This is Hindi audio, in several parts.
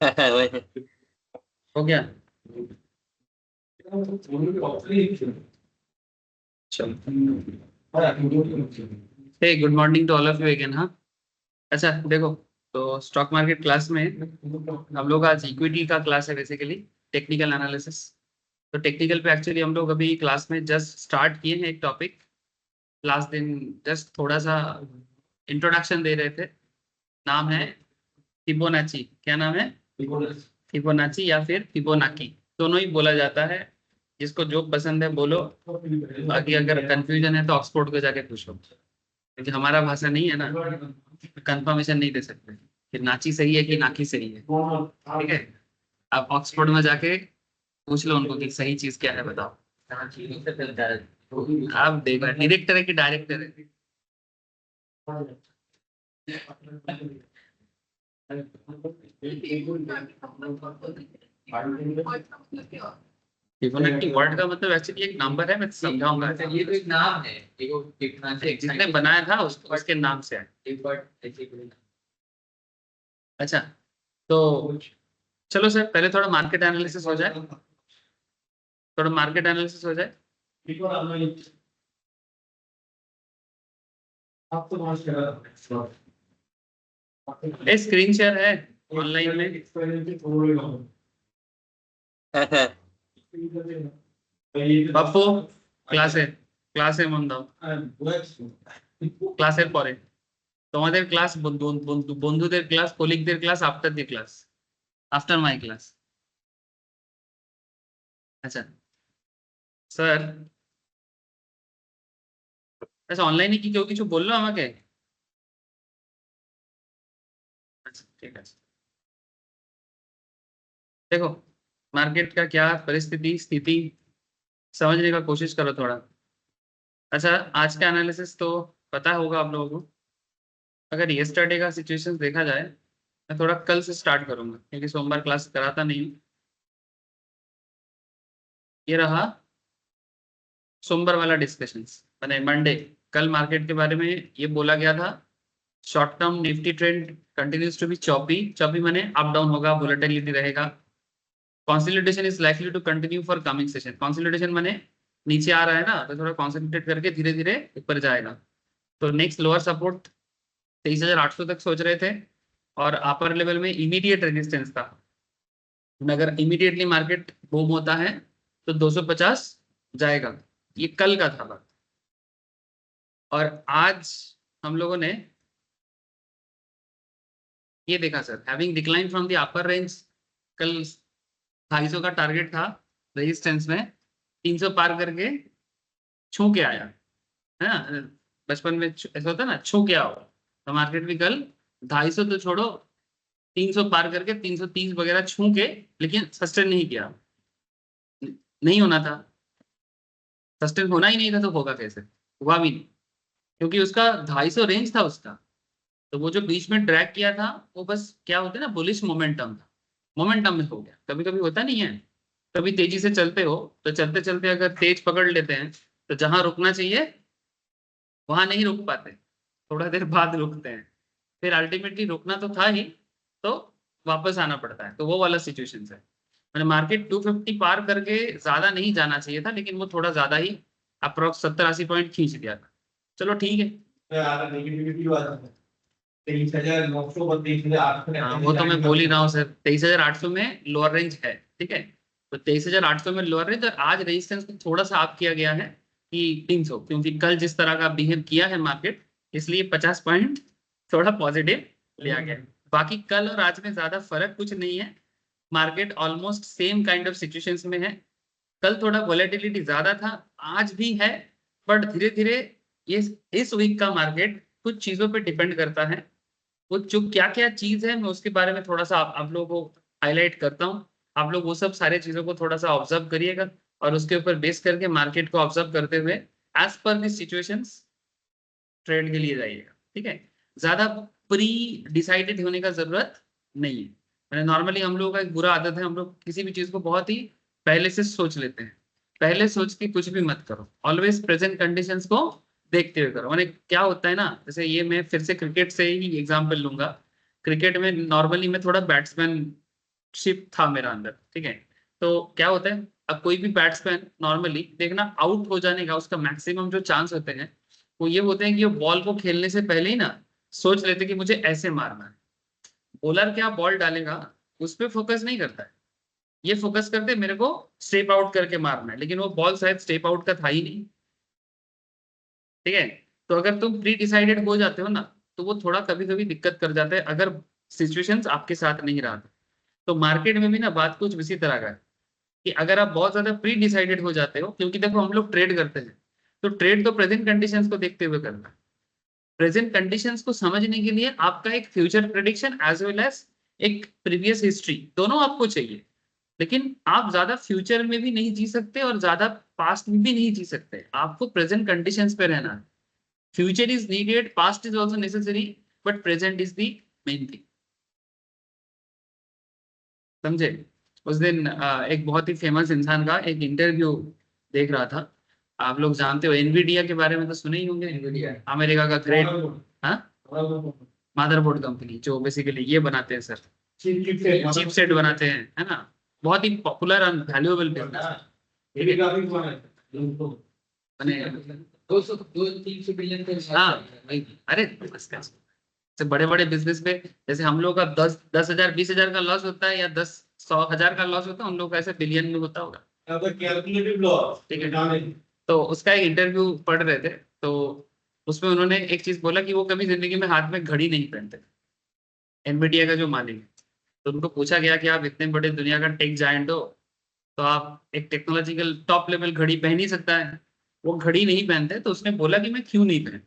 वही। हो गया। Hey good morning to all of you again. हाँ, अच्छा देखो, तो स्टॉक मार्केट क्लास में हम लोग आज इक्विटी का क्लास है, बेसिकली टेक्निकल एनालिसिस। तो टेक्निकल पे एक्चुअली हम लोग अभी क्लास में जस्ट स्टार्ट किए हैं एक टॉपिक। लास्ट दिन जस्ट थोड़ा सा इंट्रोडक्शन दे रहे थे। नाम है फिबोनाची। क्या नाम है? फिबोनाची या फिर फिबोनाकी, दोनों ही बोला जाता है। जिसको जो पसंद है बोलो। बाकी अगर कंफ्यूजन है तो ऑक्सफोर्ड को जाके पूछो, क्योंकि हमारा भाषा नहीं है ना, कंफर्मेशन नहीं दे सकते कि नाची सही है कि नाकी सही है। ठीक है, आप ऑक्सफोर्ड में जाके पूछ लो उनको कि सही चीज क्या है, बताओ। आप देख रहे डायरेक्टर है कि डायरेक्टर है? फिबोनाची वर्ड का मतलब एक्चुअली एक नंबर है, मैं समझाऊंगा। ये तो एक नाम है, जिसने बनाया था उसके नाम से है। अच्छा, तो चलो सर, पहले थोड़ा मार्केट एनालिसिस हो जाए। थोड़ा मार्केट एनालिसिस हो जाए। ए स्क्रीन शेयर है ऑनलाइन में। पप्पू ক্লাসে মন দাও। ক্লাসের পরে তোমাদের ক্লাস, বন্ধুদের ক্লাস, কলিগদের class, after the class, after my class. আচ্ছা স্যার, আচ্ছা অনলাইনে কি কেউ কিছু বললো আমাকে? আচ্ছা ঠিক আছে। देखो, मार्केट का क्या परिस्थिति स्थिति समझने का कोशिश करो थोड़ा। अच्छा, आज का एनालिसिस तो पता होगा आप लोगों को। अगर यस्टरडे का सिचुएशन देखा जाए, मैं थोड़ा कल से स्टार्ट करूंगा क्योंकि सोमवार क्लास कराता नहीं हूँ। ये रहा सोमवार वाला डिस्कशन, मैंने मंडे, कल मार्केट के बारे में ये बोला गया था। Short term Nifty trend continues to be choppy. Choppy माने अप डाउन होगा, वोलेटिलिटी रहेगा। Consolidation is likely to continue for coming session. Consolidation माने नीचे आ रहा है ना, तो थोड़ा कॉन्सेंट्रेट करके धीरे धीरे ऊपर जाएगा। तो नेक्स्ट लोअर सपोर्ट 23,800 तक सोच रहे थे, और अपर लेवल में इमीडिएट रेजिस्टेंस था। अगर इमीडिएटली मार्केट बूम होता है तो 250 जाएगा। ये कल का था बात। और आज हम लोगों ने ये देखा sir, having decline from the upper range. कल 250 का टारगेट था रेजिस्टेंस में, 300 पार करके छू के आया है ना। बचपन में ऐसा होता है ना, छू के आओ। तो मार्केट भी कल 250 तो छोड़ो, 300 पार करके 330 वगैरह छू के, लेकिन सस्टेन नहीं किया। नहीं होना था, सस्टेन होना ही नहीं था, तो होगा कैसे? हुआ भी नहीं, क्योंकि उसका 250 रेंज था उसका। तो वो जो बीच में ड्रैग किया था, वो बस क्या होता है ना, बुलिश मोमेंटम था। मोमेंटम में हो गया। कभी कभी होता नहीं है, कभी तेजी से चलते हो तो चलते चलते अगर तेज पकड़ लेते हैं, तो जहां रुकना चाहिए वहां नहीं रुक पाते, थोड़ा देर बाद रुकते हैं। फिर अल्टीमेटली रुकना तो था ही, तो वापस आना पड़ता है। तो वो वाला सिचुएशन है। मैंने मार्केट 250 पार करके ज्यादा नहीं जाना चाहिए था, लेकिन वो थोड़ा ज्यादा ही अप्रोक्स 70-80 पॉइंट खींच दिया था। चलो ठीक है। हाँ, वो तो मैं बोल ही रहा हूँ सर, 23,800 में लोअर रेंज है। ठीक है, तो 23,800 में लोअर रेंज, और आज रेजिस्टेंस को थोड़ा सा अप किया गया है कि 300, क्योंकि कल जिस तरह का बिहेव किया है मार्केट, इसलिए 50 पॉइंट थोड़ा पॉजिटिव लिया गया। बाकी कल और आज में ज्यादा फर्क कुछ नहीं है। Market almost same kind of situations में है। कल थोड़ा वॉलेटिलिटी ज्यादा था, आज भी है, बट धीरे धीरे ये इस वीक का मार्केट कुछ चीजों पे डिपेंड करता है। वो जो क्या क्या चीज है, मैं उसके बारे में थोड़ा सा आप लोगों को हाईलाइट करता हूँ। आप लोग वो सब सारे चीजों को थोड़ा सा ऑब्जर्व करिएगा, और उसके ऊपर बेस करके मार्केट को ऑब्जर्व करते हुए एज पर दी सिचुएशंस ट्रेड के लिए जाइएगा। ठीक है, ज्यादा प्री डिसाइडेड होने का जरूरत नहीं है। मैंने नॉर्मली, हम लोगों का एक बुरा आदत है, हम लोग किसी भी चीज को बहुत ही पहले से सोच लेते हैं। पहले सोच के कुछ भी मत करो, ऑलवेज प्रेजेंट कंडीशंस को देखते हुए करो। मैंने क्या होता है ना, जैसे ये मैं फिर से क्रिकेट से ही एग्जांपल लूंगा। क्रिकेट में नॉर्मली मैं थोड़ा बैट्समैन शिप था मेरा अंदर, ठीक है। तो क्या होता है, अब कोई भी बैट्समैन नॉर्मली देखना आउट हो जाने का उसका मैक्सिमम जो चांस होते हैं वो ये होते हैं कि वो बॉल को खेलने से पहले ही ना सोच लेते हैं कि मुझे ऐसे मारना है। बॉलर क्या बॉल डालेगा उस पर फोकस नहीं करता है, ये फोकस करते मेरे को स्टेप आउट करके मारना है, लेकिन वो बॉल शायद स्टेप आउट का था ही नहीं, ठीक है। तो अगर तुम प्री डिसाइडेड हो जाते हो ना तो वो थोड़ा कभी कभी दिक्कत कर जाता है अगर सिचुएशंस आपके साथ नहीं रहा। तो मार्केट में भी ना बात कुछ इसी तरह का है कि अगर आप बहुत ज्यादा प्री डिसाइडेड हो जाते हो, क्योंकि देखो हम लोग ट्रेड करते हैं तो ट्रेड तो प्रेजेंट कंडीशंस को देखते हुए करना है। प्रेजेंट कंडीशंस को समझने के लिए आपका एक future prediction as well as एक प्रीवियस हिस्ट्री दोनों आपको चाहिए। लेकिन आप ज्यादा फ्यूचर में भी नहीं जी सकते और ज्यादा पास्ट में भी नहीं जी सकते, आपको प्रेजेंट कंडीशंस पे रहना है। Future is needed, past is also necessary, but present is the main thing. समझे। उस दिन एक बहुत ही फेमस इंसान का एक इंटरव्यू देख रहा था। आप लोग जानते हो एनवीडिया के बारे में तो सुने ही होंगे, एनवीडिया अमेरिका का ग्रेट, हाँ, मदरबोर्ड कंपनी जो बेसिकली ये बनाते हैं सर, चिप सेट बनाते हैं, है ना। बहुत ही पॉपुलर एंड वैल्यूएबल बिजनेस। हाँ वही। अरे नमस्कार। से बड़े बड़े बिजनेस में जैसे हम लोग का 10,000 20,000 का लॉस होता है या 10 100 हजार का लॉस होता है, उन लोग का ऐसे बिलियन में होता होगा, ठीक है। तो उसका एक इंटरव्यू पढ़ रहे थे, तो उसमें उन्होंने एक चीज बोला कि वो कभी जिंदगी में हाथ में घड़ी नहीं पहनते, एनवीडिया का जो मालिक है। तो उनको पूछा गया कि आप इतने बड़े दुनिया का टेक जायंट हो तो आप एक टेक्नोलॉजिकल टॉप लेवल घड़ी पहन ही सकता है, वो घड़ी नहीं पहनते। तो उसने बोला कि मैं क्यों नहीं पहन,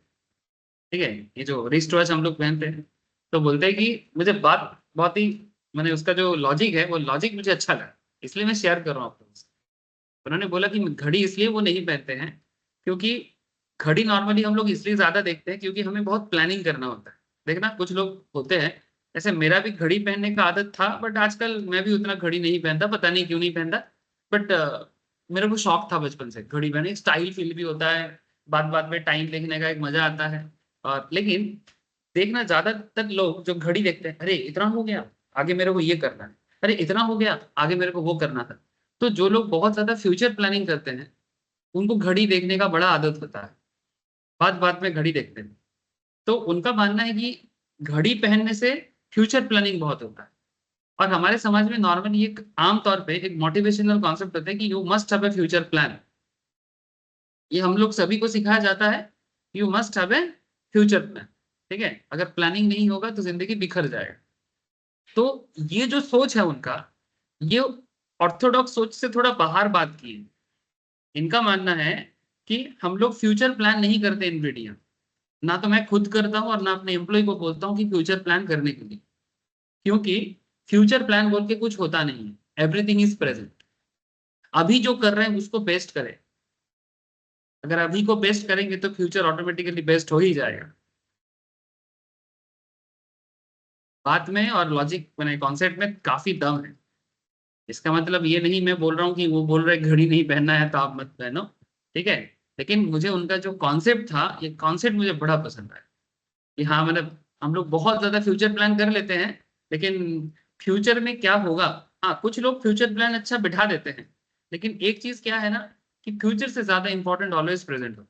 ठीक है, ये जो रिस्ट वॉच हम लोग पहनते हैं। तो बोलते हैं कि मुझे बात बहुत ही, मैंने उसका जो लॉजिक है वो लॉजिक मुझे अच्छा लगा, इसलिए मैं शेयर कर रहा हूँ आप लोगों से। उन्होंने बोला कि घड़ी इसलिए वो नहीं पहनते हैं क्योंकि घड़ी नॉर्मली हम लोग इसलिए ज्यादा देखते हैं क्योंकि हमें बहुत प्लानिंग करना होता है। देखना कुछ लोग होते हैं, ऐसे मेरा भी घड़ी पहनने का आदत था बट आजकल मैं भी उतना घड़ी नहीं पहनता, पता नहीं क्यों नहीं पहनता। बट मेरे को शौक था बचपन से घड़ी पहनने, स्टाइल फील भी होता है, बात बात में टाइम देखने का एक मजा आता है। और लेकिन देखना ज्यादातर लोग जो घड़ी देखते हैं, अरे इतना हो गया आगे मेरे को ये करना है, अरे इतना हो गया आगे मेरे को वो करना था। तो जो लोग बहुत ज्यादा फ्यूचर प्लानिंग करते हैं उनको घड़ी देखने का बड़ा आदत होता है, बात बात में घड़ी देखते हैं। तो उनका मानना है कि घड़ी पहनने से फ्यूचर प्लानिंग बहुत होता है। और हमारे समाज में नॉर्मली एक आम तौर पे एक मोटिवेशनल कॉन्सेप्ट होता है कि you must have a future plan. ये हम लोग सभी को सिखाया जाता है, you must have a future plan, ठीक है। अगर प्लानिंग नहीं होगा तो जिंदगी बिखर जाएगा। तो ये जो सोच है उनका, ये ऑर्थोडॉक्स सोच से थोड़ा बाहर बात की है। इनका मानना है कि हम लोग फ्यूचर प्लान नहीं करते इनविडिया, ना तो मैं खुद करता हूँ और ना अपने एम्प्लॉय को बोलता हूँ कि फ्यूचर प्लान करने के लिए, क्योंकि फ्यूचर प्लान बोल के कुछ होता नहीं है, एवरीथिंग इज प्रेजेंट। अभी जो कर रहे हैं उसको बेस्ट करें, अगर अभी को बेस्ट करेंगे तो फ्यूचर ऑटोमेटिकली बेस्ट हो ही जाएगा। बात में और लॉजिक मैंने कॉन्सेप्ट में काफी दम है। इसका मतलब ये नहीं मैं बोल रहा हूँ कि वो बोल रहे घड़ी नहीं पहनना है तो आप मत पहनो, ठीक है। लेकिन मुझे उनका जो कॉन्सेप्ट था, ये कॉन्सेप्ट मुझे बड़ा पसंद आया कि हाँ मतलब हम लोग बहुत ज्यादा फ्यूचर प्लान कर लेते हैं, लेकिन फ्यूचर में क्या होगा। हाँ कुछ लोग फ्यूचर प्लान अच्छा बिठा देते हैं, लेकिन एक चीज क्या है ना कि फ्यूचर से ज्यादा इंपॉर्टेंट ऑलवेज प्रेजेंट हो,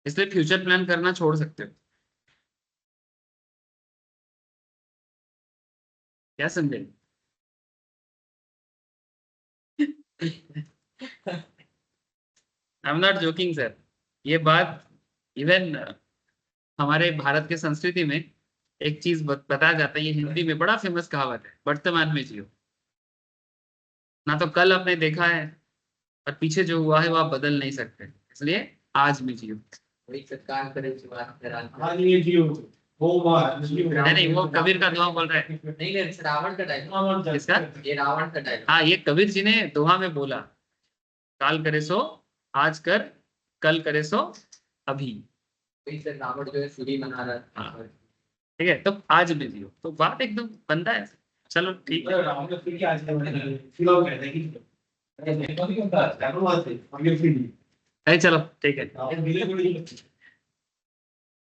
इसलिए फ्यूचर प्लान करना छोड़ सकते हो। क्या समझे। I am not joking sir, ये बात इवन हमारे भारत के संस्कृति में एक चीज बताया जाता है, ये हिंदी में बड़ा फेमस कहावत है, वर्तमान में जियो। ना तो कल आपने देखा है और पीछे जो हुआ है वो आप बदल नहीं सकते, इसलिए आज में जियो। वही सत्कार करे जो बात करा। हाँ ये जियो, वो बात नहीं नहीं, वो कबीर का दोहा बोल रहे हैं। नहीं नहीं रावण का डायलॉग, किसका, ये रावण का डायलॉग। हाँ ये कबीर जी ने दोहा में बोला, काल करे सो आज कर, कल करे सो अभी। वही सर रावण जो है सूरी मना रहा था। हाँ ठीक है, तो आज में जियो, तो बात एकदम बनता है। चलो ठीक है। रावण का सूरी आज फिलहाल कहते हैं कि अरे चलो ठीक है।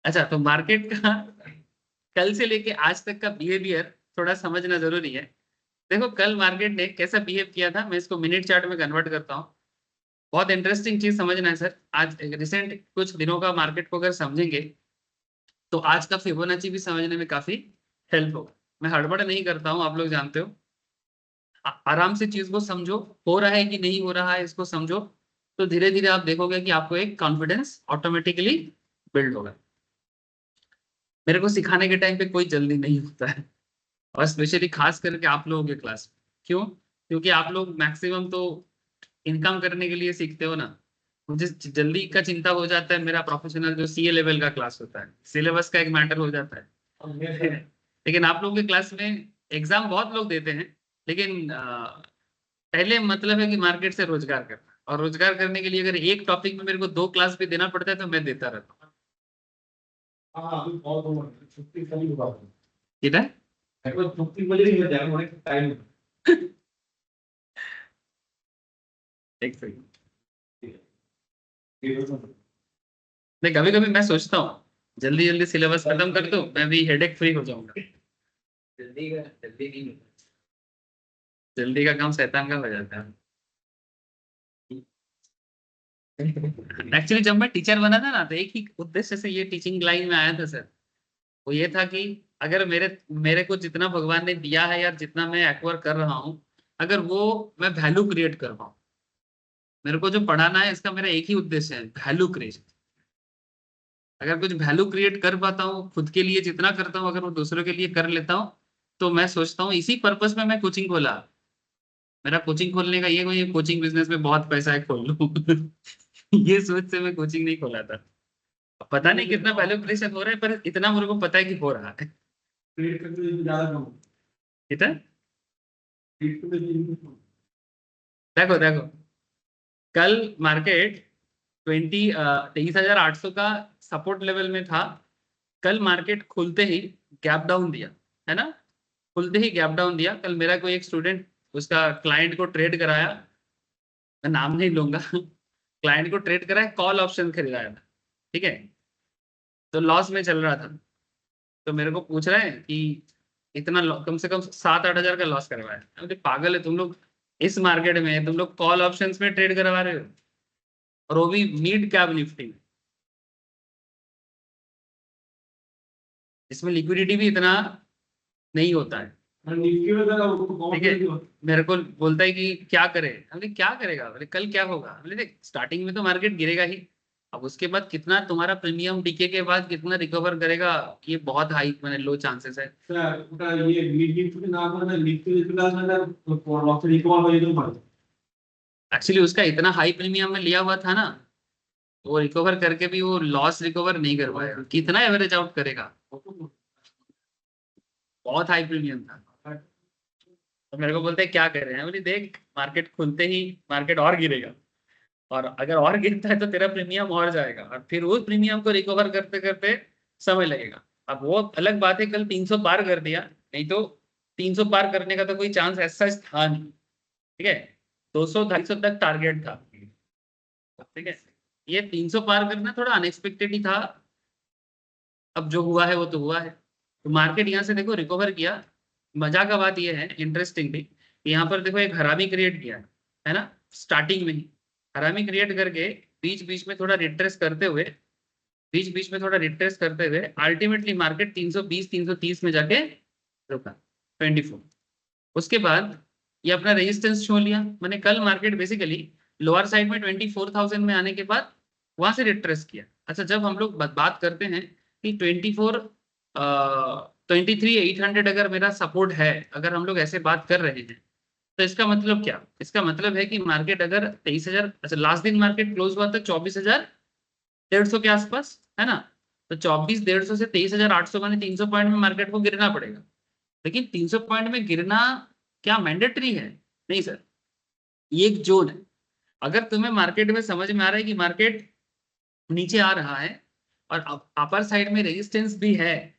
अच्छा तो मार्केट का कल से लेके आज तक का बिहेवियर थोड़ा समझना जरूरी है। देखो कल मार्केट ने कैसा बिहेव किया था, मैं इसको मिनट चार्ट में कन्वर्ट करता हूँ। बहुत इंटरेस्टिंग चीज समझना है सर। आज रिसेंट कुछ दिनों का मार्केट को अगर समझेंगे तो आज का फिबोनाची भी समझने में काफी हेल्प होगा। मैं हड़बड़ नहीं करता हूँ, आप लोग जानते हो। आराम से चीज को समझो, हो रहा है कि नहीं हो रहा है इसको समझो, तो धीरे धीरे आप देखोगे कि आपको एक कॉन्फिडेंस ऑटोमेटिकली बिल्ड होगा। मेरे को सिखाने के टाइम पे कोई जल्दी नहीं होता है, और स्पेशली खास करके आप लोगों के क्लास में। क्यों? क्योंकि आप लोग मैक्सिमम तो इनकम करने के लिए सीखते हो ना। मुझे जल्दी का चिंता हो जाता है मेरा प्रोफेशनल जो सीए लेवल का क्लास होता है, सिलेबस का एक मैटर हो जाता है। लेकिन आप लोगों के क्लास में एग्जाम बहुत लोग देते हैं, लेकिन पहले मतलब है कि मार्केट से रोजगार करना, और रोजगार करने के लिए अगर एक टॉपिक में मेरे को 2 क्लास भी देना पड़ता है तो मैं देता रहता हूँ। हाँ अभी बहुत उम्र छुट्टी खाली हुआ किधर है को छुट्टी मिल रही है जाने होने का टाइम एक सेकंड। नहीं, कभी कभी मैं सोचता हूँ जल्दी जल्दी सिलेबस खत्म कर दूं, मैं भी हेडेक फ्री हो जाऊंगा। जल्दी नहीं होता। जल्दी का काम शैतान का हो जाता है। एक्चुअली जब मैं टीचर बना था ना, तो एक ही उद्देश्य से ये टीचिंग लाइन में आया था सर। वो ये था कि अगर मेरे मेरे को जितना भगवान ने दिया है या जितना मैं एक्वायर कर रहा हूँ, अगर वो मैं वैल्यू क्रिएट कर पाऊँ। मेरे को जो पढ़ाना है इसका मेरा एक ही उद्देश्य है, वैल्यू क्रिएशन। अगर कुछ वैल्यू क्रिएट कर पाता हूँ खुद के लिए, जितना करता हूँ अगर वो दूसरों के लिए कर लेता हूँ, तो मैं सोचता हूँ इसी पर्पस में मैं कोचिंग खोला। मेरा कोचिंग खोलने का ये कोई कोचिंग बिजनेस में बहुत पैसा है खोल लूँ। ये सोच से मैं कोचिंग नहीं खोला था। पता नहीं कितना वैल्यू क्रिएशन हो रहा है, पर इतना मेरे को पता है कि हो रहा है। क्रिएट करके ज्यादा कम कितना? क्रिएट करके देखो देखो, कल मार्केट 23,800 का सपोर्ट लेवल में था। कल मार्केट खुलते ही गैप डाउन दिया, है ना। खुलते ही गैप डाउन दिया। कल मेरा कोई एक स्टूडेंट, उसका क्लाइंट को ट्रेड कराया, मैं नाम नहीं लूंगा। क्लाइंट को ट्रेड कराया, कॉल ऑप्शन खरीदाया था, ठीक है। तो लॉस में चल रहा था। तो मेरे को पूछ रहे हैं कि इतना कम से कम 7-8 हजार का लॉस करवाया। मैं बोले, पागल है तुम लोग, इस मार्केट में तुम लोग कॉल ऑप्शंस में ट्रेड करवा रहे हो, और वो भी मिड कैप निफ्टी में। इसमें लिक्विडिटी भी इतना नहीं होता है, निफ्टी में जरा उसको ठीक बहुत है। जल्दी होता मेरे को बोलता है कि क्या करे, हमने क्या करेगा, बोले कल क्या होगा। बोले देख, स्टार्टिंग में तो मार्केट गिरेगा ही, अब उसके बाद कितना तुम्हारा प्रीमियम डीके के बाद कितना रिकवर करेगा, ये बहुत हाई मैंने लो चांसेस है। है उनका ये मिड निफ्टी के नाम है निफ्टी के क्लास में ना लॉस रिकवर हो जाए तो एक्चुअली उसका इतना हाई प्रीमियम में लिया हुआ था ना, वो रिकवर करके भी वो लॉस रिकवर नहीं कर पाएगा। कितना एवरेज आउट करेगा, बहुत हाई प्रीमियम था। तो मेरे को बोलते हैं क्या कर रहे हैं, बोली देख मार्केट खुलते ही मार्केट और गिरेगा, और अगर और गिरता है तो तेरा प्रीमियम और जाएगा, और फिर उस प्रीमियम को रिकवर करते करते समय लगेगा। अब वो अलग बात है, कल 300 पार कर दिया, नहीं तो 300 पार करने का तो कोई चांस ऐसा था नहीं, ठीक है। 200-250 तक टारगेट था, ठीक है। ये 300 पार करना थोड़ा अनएक्सपेक्टेड ही था। अब जो हुआ है वो तो हुआ है। तो मार्केट यहाँ से देखो रिकवर किया। मजा का बात ये है, इंटरेस्टिंग थी, यहाँ पर देखो एक हरामी क्रिएट किया है ना, स्टार्टिंग में ही। हरामी क्रिएट करके बीच बीच में थोड़ा रिट्रेस करते हुए, बीच बीच में थोड़ा रिट्रेस करते हुए अल्टीमेटली मार्केट 320 330 में जाके रुका, 24। उसके बाद ये अपना रेजिस्टेंस छोड़ लिया। मैंने कल मार्केट बेसिकली लोअर साइड में 24,000 में आने के बाद वहां से रिट्रेस किया। अच्छा, जब हम लोग बात करते हैं कि 23,800 अगर मेरा सपोर्ट है, अगर हम लोग ऐसे बात कर रहे हैं, तो इसका मतलब क्या? इसका मतलब है कि मार्केट अगर 23,000, अच्छा लास्ट दिन मार्केट क्लोज हुआ था 24,150 के आसपास, है ना। तो 24,150 से 23,800 माने 300 पॉइंट में मार्केट को गिरना पड़ेगा। लेकिन 300 पॉइंट में गिरना क्या मैंडेटरी है? नहीं सर, ये एक जोन है। अगर तुम्हें मार्केट में समझ में आ रहा है कि मार्केट नीचे आ रहा है और अपर साइड में रेजिस्टेंस भी है,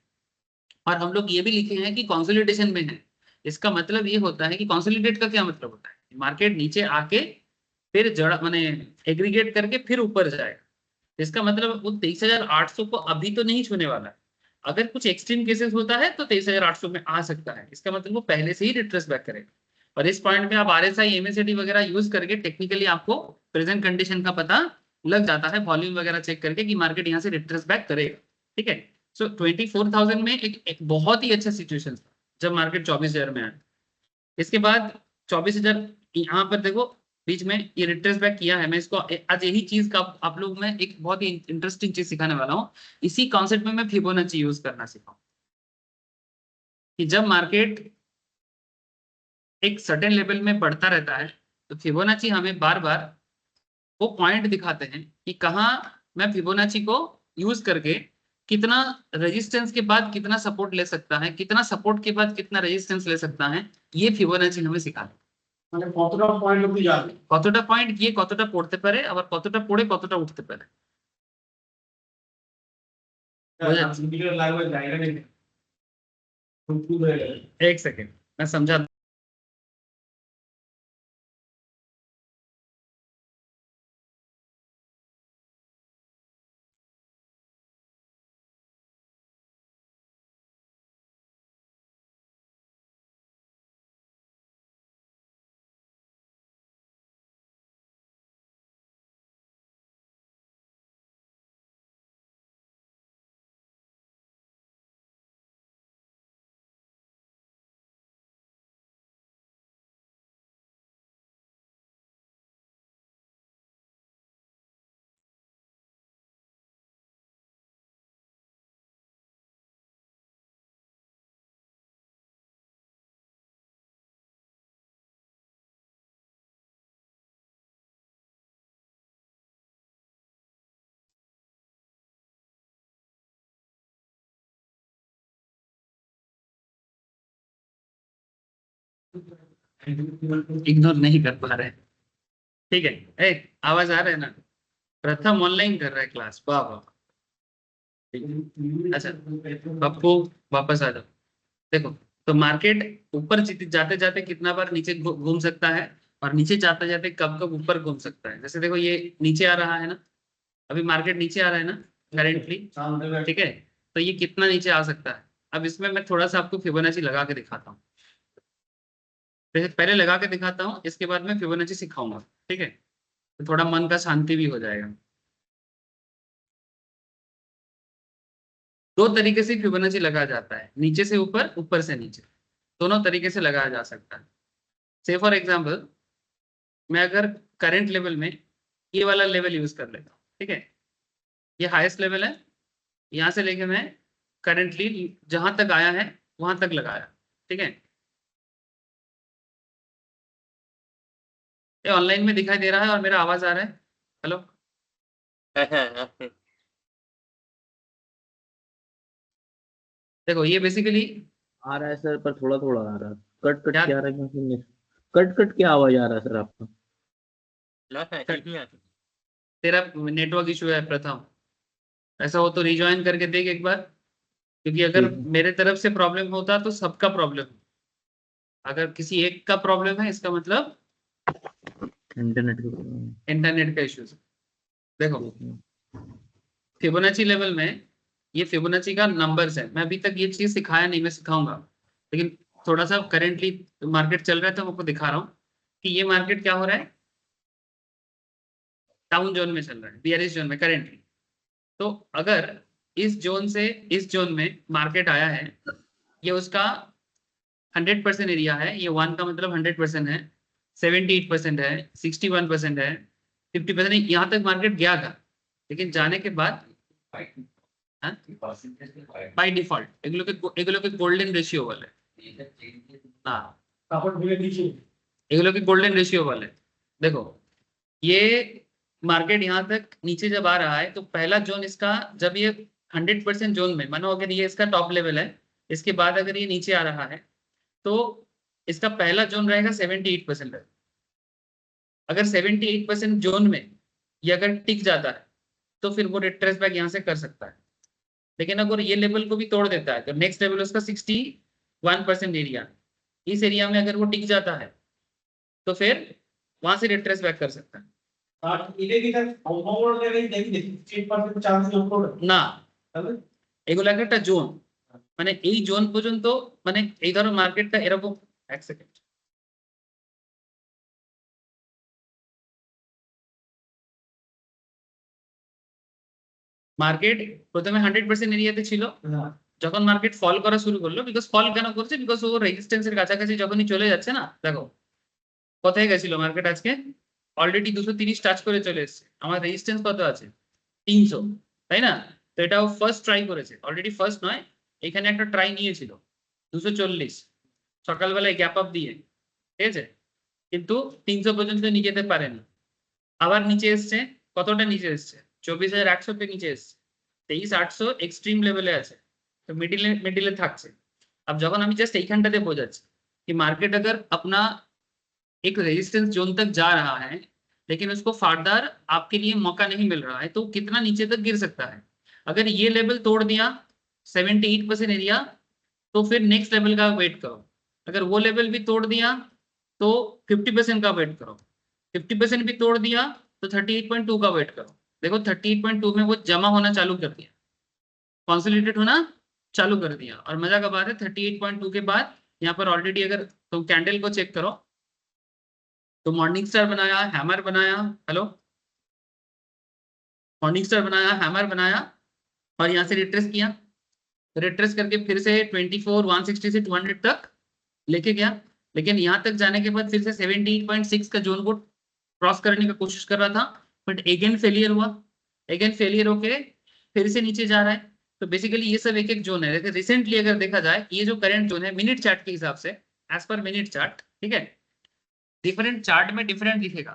और हम लोग ये भी लिखे हैं कि कंसोलिडेशन में है, इसका मतलब ये होता है कि कंसोलिडेट का क्या मतलब होता है, मार्केट नीचे आके फिर जड़ माने एग्रीगेट करके फिर ऊपर जाएगा। इसका मतलब वो 23,800 को अभी तो नहीं छूने वाला है, अगर कुछ एक्सट्रीम केसेस होता है तो 23,800 में आ सकता है, इसका मतलब वो पहले से ही रिट्रेस बैक करेगा। और इस पॉइंट में आप आरएसआई एमएससीडी वगैरह यूज करके टेक्निकली आपको प्रेजेंट कंडीशन का पता लग जाता है, वॉल्यूम वगैरह चेक करके कि मार्केट यहाँ से रिट्रेस बैक करेगा। ठीक है, सो 24,000 में एक बहुत ही अच्छा सिचुएशन था जब मार्केट 24,000 में आया। इसके बाद 24,000 यहाँ पर देखो बीच में ये रिट्रेस बैक किया है। मैं इसको आज यही चीज का आप लोग में एक बहुत ही इंटरेस्टिंग चीज सिखाने वाला हूँ। इसी कॉन्सेप्ट में मैं फिबोनाची यूज करना सिखाऊं कि जब मार्केट एक सर्टेन लेवल में बढ़ता रहता है तो फिबोनाची हमें बार बार वो पॉइंट दिखाते हैं कि कहाँ मैं फिबोनाची को यूज करके कितना रेजिस्टेंस के बाद कितना सपोर्ट ले सकता है, कितना सपोर्ट के बाद कितना रेजिस्टेंस ले सकता है, ये फिबोनाची हमें सिखाते हैं। মানে কতটা পয়েন্ট অবধি যাবে, কতটা পয়েন্ট গিয়ে কতটা পড়তে পারে, আবার কতটা পড়ে কতটা উঠতে পারে। বোঝা যাচ্ছে? ইন্ডিকেটর লাগবে জায়গা নেই, খুব হয়ে গেল। एक सेकेंड मैं समझा। इग्नोर नहीं कर पा रहे हैं। ठीक है, आवाज आ रहा है ना? प्रथम ऑनलाइन कर रहा है क्लास, वाह वाह। अच्छा पप्पू वापस आ जाओ। देखो तो मार्केट ऊपर जाते जाते कितना बार नीचे घूम सकता है, और नीचे जाते जाते कब कब ऊपर घूम सकता है। जैसे देखो ये नीचे आ रहा है ना, अभी मार्केट नीचे आ रहा है ना करेंटली। ठीक है, तो ये कितना नीचे आ सकता है। अब इसमें मैं थोड़ा सा आपको फिबोनाची लगा के दिखाता हूँ। पहले लगा के दिखाता हूँ, इसके बाद में फिबोनाची सिखाऊंगा। ठीक है, तो थोड़ा मन का शांति भी हो जाएगा। दो तरीके से फिबोनाची लगाया जाता है, नीचे से ऊपर, ऊपर से नीचे, दोनों तरीके से लगाया जा सकता है। से फॉर एग्जाम्पल मैं अगर करंट लेवल में ये वाला लेवल यूज कर लेता हूँ। ठीक है, ये हाईएस्ट लेवल है, यहाँ से लेके मैं करंटली जहां तक आया है वहां तक लगाया। ठीक है, ये ऑनलाइन में दिखाई दे रहा है और मेरा आवाज आ रहा है? हेलो देखो ये बेसिकली आ रहा है सर, पर थोड़ा थोड़ा आ रहा है, कट कट क्या क्या आ रहा है, क्योंकि कट कट क्या आवाज आ रहा है सर आपका? तेरा नेटवर्क इशू है प्रथम, ऐसा हो तो रिज्वाइन करके देख एक बार, क्योंकि अगर ठीक है। मेरे तरफ से प्रॉब्लम होता तो सबका प्रॉब्लम, अगर किसी एक का प्रॉब्लम है इसका मतलब इंटरनेट का इश्यूज। देखो फिबोनाची लेवल में ये फिबोनाची का नंबर्स है। मैं अभी तक ये चीज सिखाया नहीं, मैं सिखाऊंगा, लेकिन थोड़ा सा करेंटली मार्केट चल रहा है तो मैं आपको दिखा रहा हूँ कि ये मार्केट क्या हो रहा है, डाउन जोन में चल रहा है, बियरिश जोन में करेंटली। तो अगर इस जोन से इस जोन में मार्केट आया है, ये उसका 100% एरिया है, ये 1 का मतलब 100% है, 78% है, 61% है, 50% यहाँ तक मार्केट गया था। लेकिन जाने के बाद बाय डिफॉल्ट एগুলো के गोल्डन रेशियो वाले ना, কাপড় খুলে নিচে एগুলো के गोल्डन रेशियो वाले। देखो ये मार्केट यहाँ तक नीचे जब आ रहा है तो पहला जोन इसका, जब ये 100% जोन में, मानो अगर ये इसका टॉप लेवल है, इसके बाद अगर ये नीचे आ रहा है तो इसका पहला जोन रहेगा 78%। अगर 78% जोन में ये अगर टिक जाता है तो फिर वो रिट्रेस बैक यहाँ से कर सकता है। लेकिन अगर ये लेवल को भी तोड़ देता है तो नेक्स्ट लेवल उसका 61% एरिया, इस एरिया में अगर वो टिक जाता है तो फिर वहां से रिट्रेस बैक कर सकता है। আর এটা কি তার সম্ভাবনাটা নেই, দেখি 68% চান্স যোগ করে ना তাহলে এগুলো একটা জোন, মানে এই জোন পর্যন্ত, মানে এই ধরো মার্কেটটা এরকম, এক সেকেন্ড, মার্কেট প্রথমে 100% এরিয়াতে ছিল, যখন মার্কেট ফল করা শুরু করলো, বিকজ ফল কেন করছে, বিকজ ও রেজিস্ট্যান্সের কাছাকাছি যখনই চলে যাচ্ছে না, দেখো কোথায় গেছিল মার্কেট আজকে, অলরেডি 230 টাচ করে চলে এসেছে, আমার রেজিস্ট্যান্স কত আছে 300, তাই না? তো এটাও ফার্স্ট ট্রাই করেছে, অলরেডি ফার্স্ট নয়, এখানে একটা ট্রাই নিয়েছিল 240 সকালবেলায় গ্যাপ আপ দিয়ে, ঠিক আছে, কিন্তু 300 পর্যন্ত নিয়ে যেতে পারেনি, আবার নিচে এসছে, কতটা নিচে এসছে 24,100 তে নিচে এসছে, 23,800 एक्सट्रीम लेवले আছে, तो मिडिले থাকছে। अब जब আমি জাস্ট এইখানটাতে বোঝাচ্ছি कि मार्केट अगर अपना एक रेजिस्टेंस जोन तक जा रहा है लेकिन उसको फर्दर आपके लिए मौका नहीं मिल रहा है, तो कितना नीचे तक गिर सकता है। अगर ये लेवल तोड़ दिया 78% एरिया, तो फिर नेक्स्ट लेवल का वेट करो, अगर वो लेवल भी तोड़ दिया तो 50% का वेट करो, 50% भी तोड़ दिया तो 38.2 का वेट करो। देखो 38.2 में वो जमा होना चालू कर दिया, कॉन्सोलिडेट होना चालू कर दिया, और मजा का बात है 38.2 के बाद यहाँ पर ऑलरेडी अगर तुम कैंडल को चेक करो तो मॉर्निंग स्टार बनाया, हैमर बनाया, हेलो, मॉर्निंग स्टार बनाया, हैमर बनाया, और यहाँ से रिट्रेस किया, रिट्रेस करके फिर से 24 160 से 200 तक लेके गया, लेकिन यहाँ तक जाने के बाद फिर से 78.6 का जोन को क्रॉस करने की कोशिश कर रहा था, बट अगेन फेलियर हुआ, अगेन फेलियर होके फिर से नीचे जा रहा है। तो बेसिकली ये सब एक एक जोन है। देखिए रिसेंटली अगर देखा जाए, ये जो करंट जोन है मिनट चार्ट के हिसाब से, एज पर मिनट चार्ट, ठीक है, डिफरेंट चार्ट में डिफरेंट दिखेगा,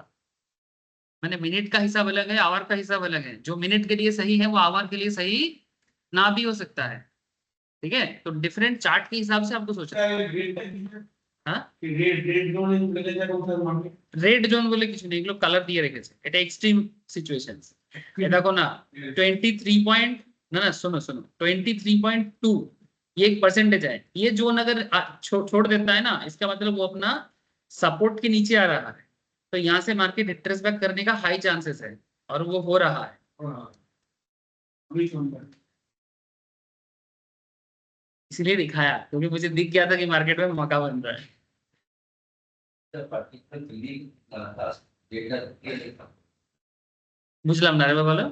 मैंने मिनट का हिसाब अलग है, आवर का हिसाब अलग है, जो मिनट के लिए सही है वो आवर के लिए सही ना भी हो सकता है, ठीक है, तो डिफरेंट चार्ट के हिसाब से आपको सोचना है। हाँ, রেড জোন বলে কিছু নেই, এগুলো কালার দিয়ে রেখেছে, এটা এক্সট্রিম সিচুয়েশনস। ये देखो ना 23 पॉइंट, ना ना सुनो सुनो 23.2, ये एक परसेंटेज है, ये जोन अगर छोड़ देता है ना, इसका मतलब वो अपना सपोर्ट के नीचे आ रहा है, तो यहाँ से मार्केट रिट्रेस बैक करने का हाई चांसेस है, और वो हो रहा है, इसलिए दिखाया क्योंकि मुझे दिख गया था कि मार्केट में मौका बन रहा है। বুঝলাম না রে বাবা, বলো।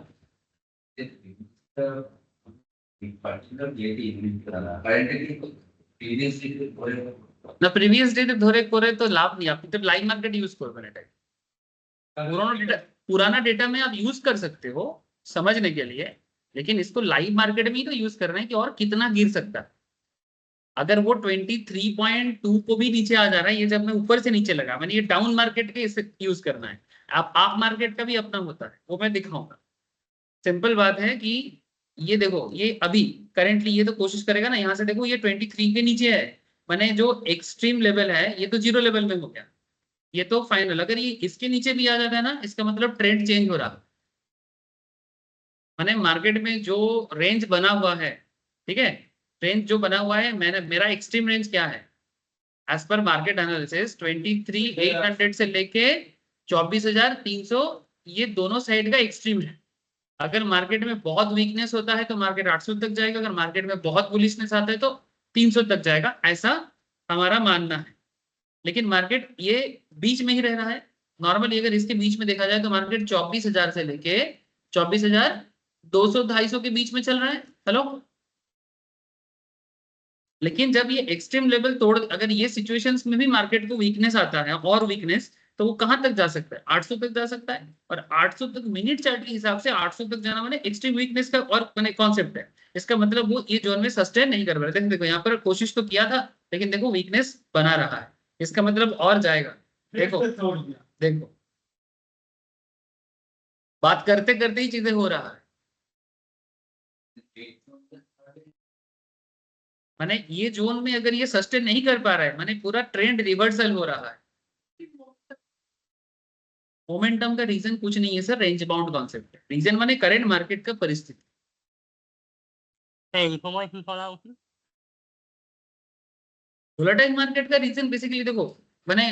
না প্রিভিয়াস ডেটে ধরে করে তো লাভ নেই, আপনি তো लाइव मार्केट यूज করবেন এটা, पुराना डेटा में आप यूज कर सकते हो समझने के लिए, लेकिन इसको लाइव मार्केट में ही तो यूज करना है कि और कितना गिर सकता है। अगर वो 23.2 को भी नीचे आ जा रहा है, ये जब मैं ऊपर से नीचे लगा, मैंने ये डाउन मार्केट के इसे यूज करना है, आप मार्केट का भी अपना होता है, वो मैं दिखाऊंगा। सिंपल बात है कि ये देखो, ये अभी करेंटली ये तो कोशिश करेगा ना, यहाँ से देखो ये 23 के नीचे है, मैंने जो एक्सट्रीम लेवल है ये तो 0 लेवल में हो गया, ये तो फाइनल, अगर ये इसके नीचे भी आ जाता है ना, इसका मतलब ट्रेंड चेंज हो रहा, मैंने मार्केट में जो रेंज बना हुआ है, ठीक है, रेंज जो बना हुआ है, मैंने मेरा एक्सट्रीम रेंज क्या है एज पर मार्केट एनालिसिस 23,800 से लेके 24,300, ये दोनों साइड का एक्सट्रीम है। अगर मार्केट में बहुत वीकनेस होता है तो मार्केट 800 तक जाएगा, अगर मार्केट में बहुत बुलिशनेस आता है तो 300 तक जाएगा, ऐसा हमारा मानना है। लेकिन मार्केट ये बीच में ही रह रहा है, नॉर्मली अगर इसके बीच में देखा जाए तो मार्केट 24,000 से लेके 24,200-250 के बीच में चल रहा है, हेलो। लेकिन जब ये एक्सट्रीम लेवल तोड़, अगर ये सिचुएशंस में भी मार्केट को वीकनेस आता है और वीकनेस, तो वो कहां तक जा सकता है 800 तक जा सकता है, और 800 तक मिनट चार्ट के हिसाब से 800 तक जाना माने एक्सट्रीम वीकनेस का और माने कॉन्सेप्ट है, इसका मतलब वो ये जोन में सस्टेन नहीं कर पा रहे। देखो यहाँ पर कोशिश तो किया था, लेकिन देखो वीकनेस बना रहा है, इसका मतलब और जाएगा। देखो देखो बात करते करते ही चीजें हो रहा है, माने ये जोन में अगर ये सस्टेन नहीं कर पा रहा है, माने पूरा ट्रेंड रिवर्सल हो रहा है। मोमेंटम का रीजन कुछ नहीं है सर, रेंज बाउंड कॉन्सेप्ट है, रीजन माने करंट मार्केट का परिस्थिति। वोलेटाइल मार्केट का रीजन बेसिकली देखो, माने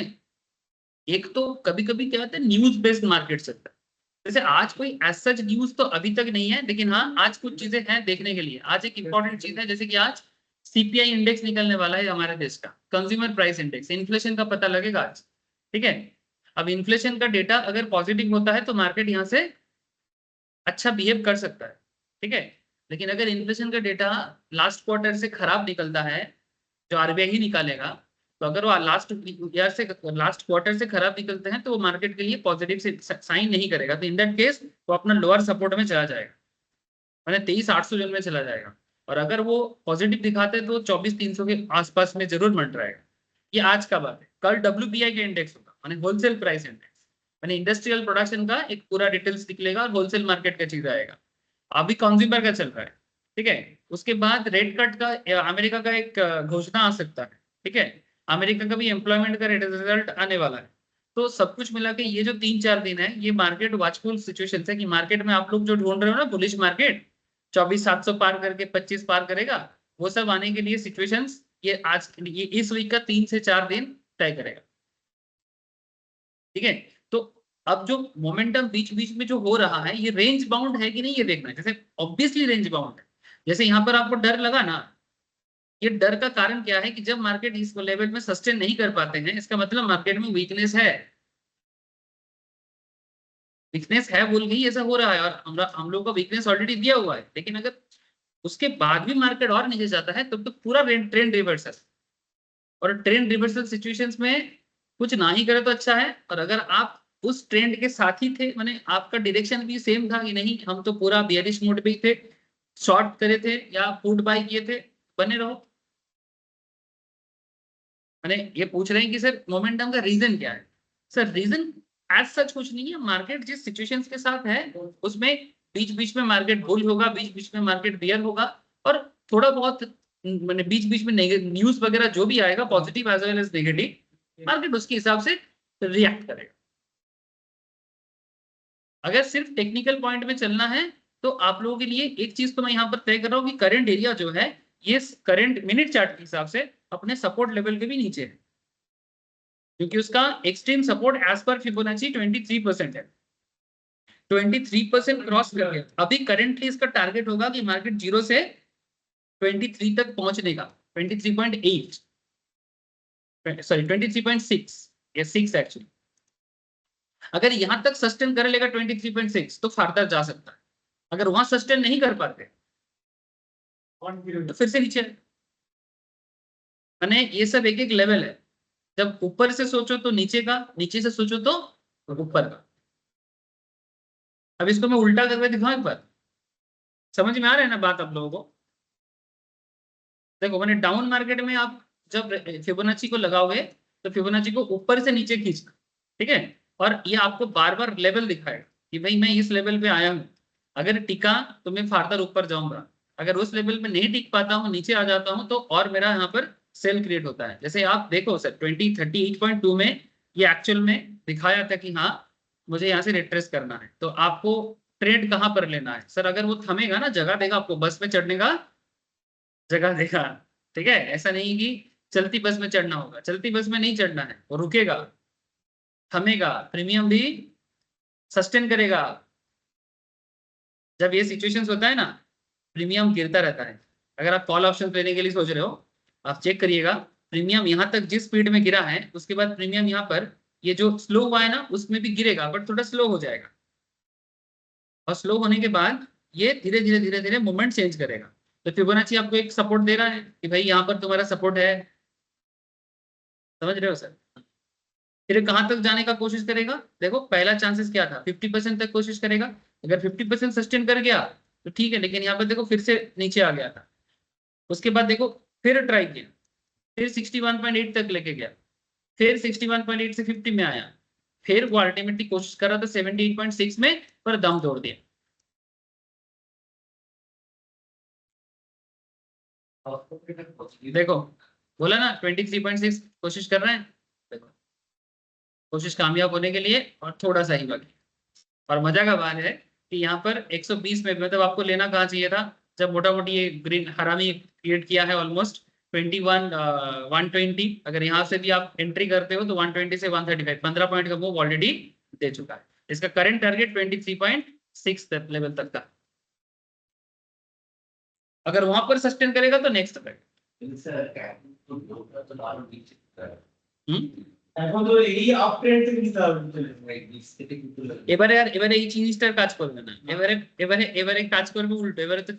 एक तो कभी कभी क्या होता है न्यूज बेस्ड मार्केट चलता है, जैसे आज कोई एज सच न्यूज तो अभी तक नहीं है, लेकिन हाँ आज कुछ चीजें हैं देखने के लिए। आज एक इंपॉर्टेंट चीज है, जैसे कि आज सीपीआई इंडेक्स निकलने वाला है हमारे देश का, कंज्यूमर प्राइस इंडेक्स, इन्फ्लेशन का पता लगेगा आज, ठीक है। अब इन्फ्लेशन का डेटा अगर पॉजिटिव होता है तो मार्केट यहाँ से अच्छा बिहेव कर सकता है, ठीक है। लेकिन अगर इन्फ्लेशन का डेटा लास्ट क्वार्टर से खराब निकलता है, जो आरबीआई ही निकालेगा, तो अगर वो लास्ट क्वार्टर से खराब निकलते हैं तो वो मार्केट के लिए पॉजिटिव से साइन नहीं करेगा, तो इन दैट केस वो अपना लोअर सपोर्ट में चला जाएगा, मैंने 23,800 जोन में चला जाएगा। और अगर वो पॉजिटिव दिखाते हैं तो 24,300 के आसपास में जरूर मंडराएगा। ये आज का बात है। कल WPI का इंडेक्स होगा, माने होलसेल प्राइस इंडेक्स, माने इंडस्ट्रियल प्रोडक्शन का एक पूरा डिटेल्स निकलेगा और होलसेल मार्केट का चीज आएगा। अभी कंज्यूमर का चल रहा है, ठीक है। उसके बाद रेट कट का अमेरिका का एक घोषणा आ सकता है, ठीक है। अमेरिका का भी एम्प्लॉयमेंट का रिजल्ट आने वाला है। तो सब कुछ मिला के ये जो 3-4 दिन है, ये मार्केट वॉचफुल सिचुएशन है कि मार्केट में आप लोग जो ढूंढ रहे हो ना बुलिश मार्केट, 24,700 पार करके 25 पार करेगा, वो सब आने के लिए सिचुएशंस ये आज ये इस वीक का 3 से 4 दिन तय करेगा, ठीक है। तो अब जो मोमेंटम बीच बीच में जो हो रहा है, ये रेंज बाउंड है कि नहीं ये देखना है। जैसे ऑब्वियसली रेंज बाउंड है, जैसे यहाँ पर आपको डर लगा ना, ये डर का कारण क्या है कि जब मार्केट इस लेवल में सस्टेन नहीं कर पाते हैं, इसका मतलब मार्केट में वीकनेस है, वीकनेस है बोल गई ऐसा हो रहा है। और हम लोग का वीकनेस ऑलरेडी दिया हुआ है, लेकिन अगर उसके बाद भी मार्केट और नीचे जाता है तब तो पूरा ट्रेंड रिवर्सल, और ट्रेंड रिवर्सल सिचुएशंस में कुछ ना ही करे तो अच्छा है। और अगर आप उस ट्रेंड के साथ ही थे, माने आपका डायरेक्शन भी सेम था कि नहीं हम तो पूरा बियरिश मोड पे थे, शॉर्ट करे थे या पुट बाय किए थे, बने रहो। मैंने ये पूछ रहे हैं कि सर मोमेंटम का रीजन क्या है। सर रीजन एज सच कुछ नहीं है, मार्केट जिस सिचुएशंस के साथ है उसमें बीच बीच में मार्केट बुल होगा, बीच बीच में मार्केट बियर होगा, और थोड़ा बहुत मैंने बीच बीच में न्यूज वगैरह जो भी आएगा positive as well as negative, market उसके हिसाब से रिएक्ट करेगा। अगर सिर्फ टेक्निकल पॉइंट में चलना है तो आप लोगों के लिए एक चीज तो मैं यहाँ पर तय कर रहा हूँ कि करंट एरिया जो है ये करंट मिनट चार्ट के हिसाब से अपने सपोर्ट लेवल के भी नीचे है, क्योंकि उसका एक्सट्रीम सपोर्ट एज पर फिबोनाची 23% है, 23% क्रॉस कर गया। अभी करंटली इसका टारगेट होगा कि मार्केट 0 से 23 तक पहुंचने का, 23.8 सॉरी 23.6 या 6 एक्चुअली। अगर यहां तक सस्टेन कर लेगा 23.6 तो फर्दर जा सकता है। अगर वहां सस्टेन नहीं कर पाते तो फिर से नीचे। मैंने ये सब एक एक लेवल है, जब ऊपर से सोचो तो नीचे का, नीचे से सोचो तो ऊपर का। अब इसको मैं उल्टा करके दिखाऊं एक बार, समझ में आ रहा है ना बात आप लोगों को। देखो मैंने डाउन मार्केट में आप जब फिबोनाची को लगाओगे तो फिबोनाची को ऊपर से नीचे खींचना, ठीक है। और ये आपको बार बार लेवल दिखाएगा कि भाई मैं इस लेवल पे आया हूँ, अगर टिका तो मैं फर्दर ऊपर जाऊंगा, अगर उस लेवल पे नहीं टिक पाता हूँ नीचे आ जाता हूँ तो और मेरा यहाँ पर सेल क्रिएट होता है। जैसे आप देखो सर 38.2 में ये एक्चुअल में दिखाया था कि हाँ मुझे यहाँ से रिट्रेस करना है, तो आपको ट्रेड कहाँ पर लेना है। सर अगर वो थमेगा ना, जगह देगा आपको, बस में चढ़ने का जगह देगा, ठीक है। ऐसा नहीं कि चलती बस में चढ़ना होगा, चलती बस में नहीं चढ़ना है, वो रुकेगा, थमेगा, प्रीमियम भी सस्टेन करेगा। जब ये सिचुएशंस होता है ना, प्रीमियम गिरता रहता है। अगर आप कॉल ऑप्शन लेने के लिए सोच रहे हो, आप चेक करिएगा प्रीमियम यहाँ तक जिस स्पीड में गिरा है, उसके बाद प्रीमियम यहाँ पर ये जो स्लो हुआ है ना उसमें भी गिरेगा, बट थोड़ा स्लो हो जाएगा, और स्लो होने के बाद ये धीरे धीरे धीरे धीरे मूवमेंट चेंज करेगा। तो फिबोनाची आपको एक सपोर्ट दे रहा है कि भाई यहाँ पर तुम्हारा सपोर्ट है, समझ रहे हो सर। फिर कहां तक जाने का कोशिश करेगा, देखो पहला चांसेस क्या था, 50% तक कोशिश करेगा। अगर 50% सस्टेन कर गया तो ठीक है, लेकिन यहाँ पर देखो फिर से नीचे आ गया था। उसके बाद देखो फिर ट्राई किया, फिर 61.8 तक लेके गया, फिर 61.8 से 50 में आया, फिर वो अल्टीमेटली कोशिश कर रहा था 78.6 में, पर दम तोड़ दिया। देखो बोला ना 23.6 कोशिश कर रहे हैं, देखो कोशिश कामयाब होने के लिए और थोड़ा सा ही बाकी। और मजा का बात है कि यहाँ पर 120 में मतलब आपको लेना कहाँ चाहिए था, जब मोटा मोटी ये ग्रीन हरामी क्रिएट किया है ऑलमोस्ट 120। अगर यहाँ से भी आप एंट्री करते हो तो 120 से 135 15 पॉइंट का मूव ऑलरेडी दे चुका है। इसका करंट टारगेट 23.6 लेवल तक का, अगर वहां पर सस्टेन करेगा तो नेक्स्ट এখন তো এই আপ ট্রেন্ড থেকে নিতে হবে এবারে আর এবারে এই জিনিসটার কাজ করবে না, এবারে এবারে এবারে কাজ করবে উল্টো, এবারে তো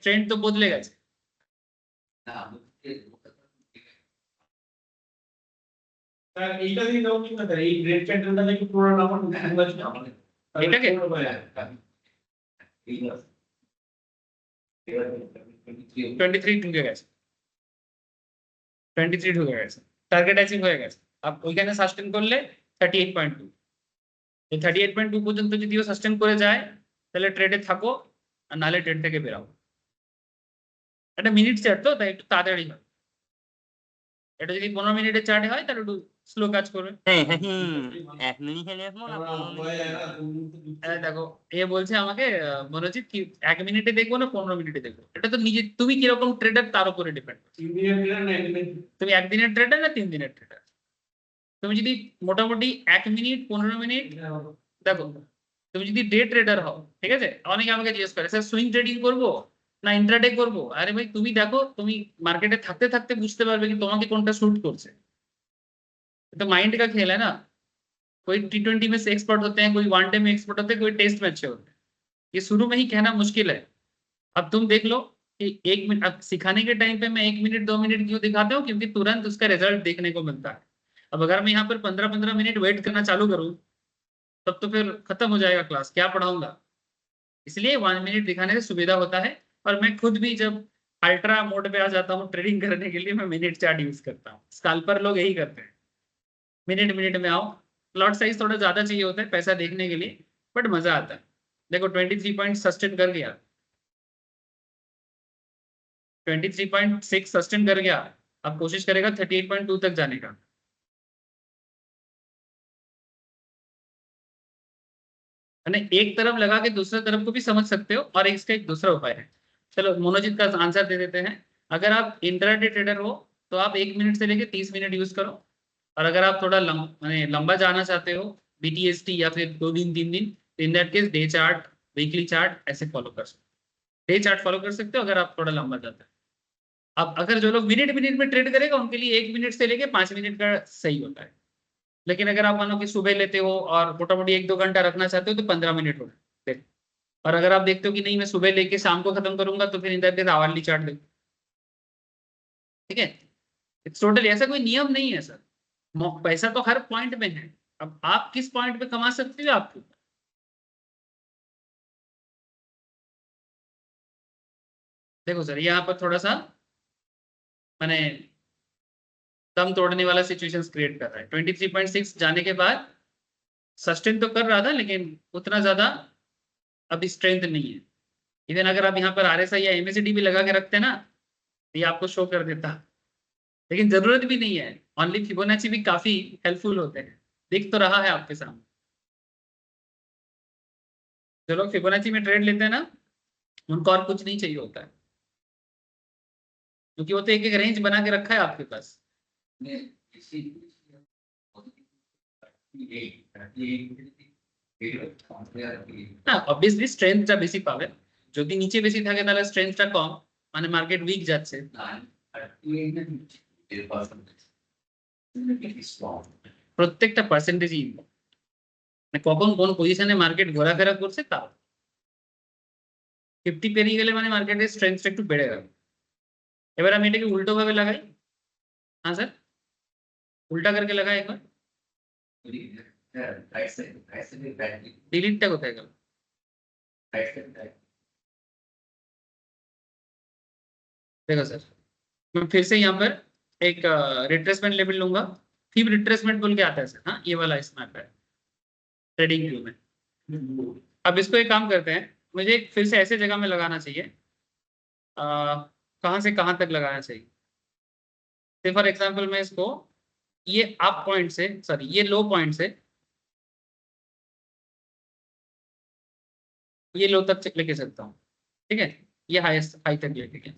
ট্রেন্ড তো বদলে গেছে। এইটা দিয়ে দাও কি না এই গ্রেড প্যাটার্নটা নাকি পুরো নাম্বার এটাকে এই 23 ঢুকে গেছে, 23 ঢুকে গেছে, টার্গেট অ্যাচিভ হয়ে গেছে। আপ ওইখানে সাস্টেন করলে 38.2, এই 38.2 পর্যন্ত যদিও সাস্টেন করে যায় তাহলে ট্রেডে থাকো, আর নালে ট্রেড থেকে বেরাও। এটা মিনিট চার্ট তো, তাই একটু তাড়াতাড়ি হয়। এটা যদি 15 মিনিটের চার্টে হয় তাহলে একটু স্লো কাজ করবে। দেখো এ বলছে আমাকে মনোজিৎ কি 1 মিনিটে দেখবো না 15 মিনিটে দেখবো, এটা তো নিজে তুমি কিরকম ট্রেডার তার উপরে ডিপেন্ড। তুমি 1 দিনের ট্রেডার না 3 দিনের ট্রেডার? তুমি যদি মোটামুটি 1 মিনিট 15 মিনিট দেখো, তুমি যদি ডে ট্রেডার হও, ঠিক আছে, অনেকে আমাকে জিজ্ঞেস করে স্যার সুইং ট্রেডিং করবো না ইন্ট্রাডে করবো। আরে ভাই তুমি দেখো, তুমি মার্কেটে থাকতে থাকতে বুঝতে পারবে कि তোমাকে কোনটা सूट করছে। तो माइंड का खेल है ना, कोई T20 में से एक्सपर्ट होते हैं, कोई वनडे में एक्सपर्ट होते हैं, कोई टेस्ट में अच्छे होते हैं। ये शुरू में ही कहना मुश्किल है। अब तुम देख लो कि 1 मिनट, अब सिखाने के टाइम पे मैं 1 मिनट 2 मिनट क्यों दिखाता हूँ, क्योंकि तुरंत उसका रिजल्ट देखने को मिलता है। अब अगर मैं यहाँ पर 15-15 मिनट वेट करना चालू करूँ तब तो फिर खत्म हो जाएगा क्लास, क्या पढ़ाऊंगा। इसलिए 1 मिनट दिखाने से सुविधा होता है। और मैं खुद भी जब अल्ट्रा मोड पे आ जाता हूँ ट्रेडिंग करने के लिए, मैं मिनट चार्ट यूज करता हूँ। स्कैल्पर लोग यही करते हैं, मिनट मिनट में आओ। लॉट साइज थोड़ा ज्यादा चाहिए होता है पैसा देखने के लिए, बट मजा आता है। देखो 23 पॉइंट सस्टेन कर गया, 23.6 सस्टेन कर गया, अब कोशिश करेगा 38.2 तक जाने का। एक तरफ लगा के दूसरे तरफ को भी समझ सकते हो, और इसका एक दूसरा उपाय है। चलो मोनोजित का आंसर दे देते हैं। अगर आप इंट्राडे ट्रेडर हो तो आप 1 मिनट से लेके 30 मिनट यूज करो, और अगर आप थोड़ा लंबा जाना चाहते हो BTST या फिर 2 दिन 3 दिन, in that case day chart, weekly chart ऐसे फॉलो कर सकते हो। डे चार्ट फॉलो कर सकते हो अगर आप थोड़ा लंबा जाते हो। अब अगर जो लोग मिनट मिनट में ट्रेड करेगा उनके लिए 1 मिनट से लेके 5 मिनट का सही होता है। लेकिन अगर आप मानो कि सुबह लेते हो और मोटामोटी 1-2 घंटा रखना चाहते हो तो 15 मिनट हो गए। और अगर आप देखते हो कि नहीं मैं सुबह लेके शाम को खत्म करूंगा तो फिर इधर आवरली चार्ट देखो, ठीक है। इट्स टोटली ऐसा कोई नियम नहीं है सर, पैसा तो हर पॉइंट में है। अब आप किस पॉइंट पे कमा सकते हो आपको, देखो सर यहाँ पर थोड़ा सा मैंने दम तोड़ने वाला सिचुएशंस क्रिएट कर रहा है। 23.6 जाने के बाद सस्टेन तो कर रहा था, लेकिन उतना ज्यादा अभी स्ट्रेंथ नहीं है। इवन अगर आप यहाँ पर RSI या MACD भी लगा के रखते हैं ना, ये आपको शो कर देता, लेकिन जरूरत भी नहीं है। ओनली फिबोनाची भी काफी हेल्पफुल होते हैं, दिख तो रहा है आपके सामने। जो लोग फिबोनाची में ट्रेड लेते हैं ना, उनको और कुछ नहीं चाहिए होता है, क्योंकि वो तो एक एक रेंज बना के रखा है आपके पास। না obviously স্ট্রেংথটা বেশি পাবে, যদি নিচে বেশি থাকে তাহলে স্ট্রেংথটা কম, মানে মার্কেট উইক যাচ্ছে। প্রত্যেকটা পার্সেন্টেজই মানে কখন কোন পজিশনে মার্কেট ঘোরাফেরা করছে তা 50 পেরিয়ে গেলে মানে মার্কেটের স্ট্রেংথটা একটু বেড়ে গেল। এবার আমি এটাকে উল্টো ভাবে লাগাই। हाँ सर, उल्टा करके लगा एक बार, डिलीटটা কোথায় গেল? देखो सर, मैं फिर से यहाँ पर एक रिट्रेसमेंट लेवल लूंगा। फिब रिट्रेसमेंट बोल के आता है सर, हाँ ये वाला इसमें आता है ट्रेडिंग व्यू में। अब इसको एक काम करते हैं, मुझे फिर से ऐसे जगह में लगाना चाहिए, कहाँ से कहाँ तक लगाना चाहिए। फॉर एग्जाम्पल मैं इसको ये अप पॉइंट से, सॉरी ये लो पॉइंट से ये लो तक लेके सकता हूँ, ठीक है, ये हाईएस्ट हाई तक लेके गया।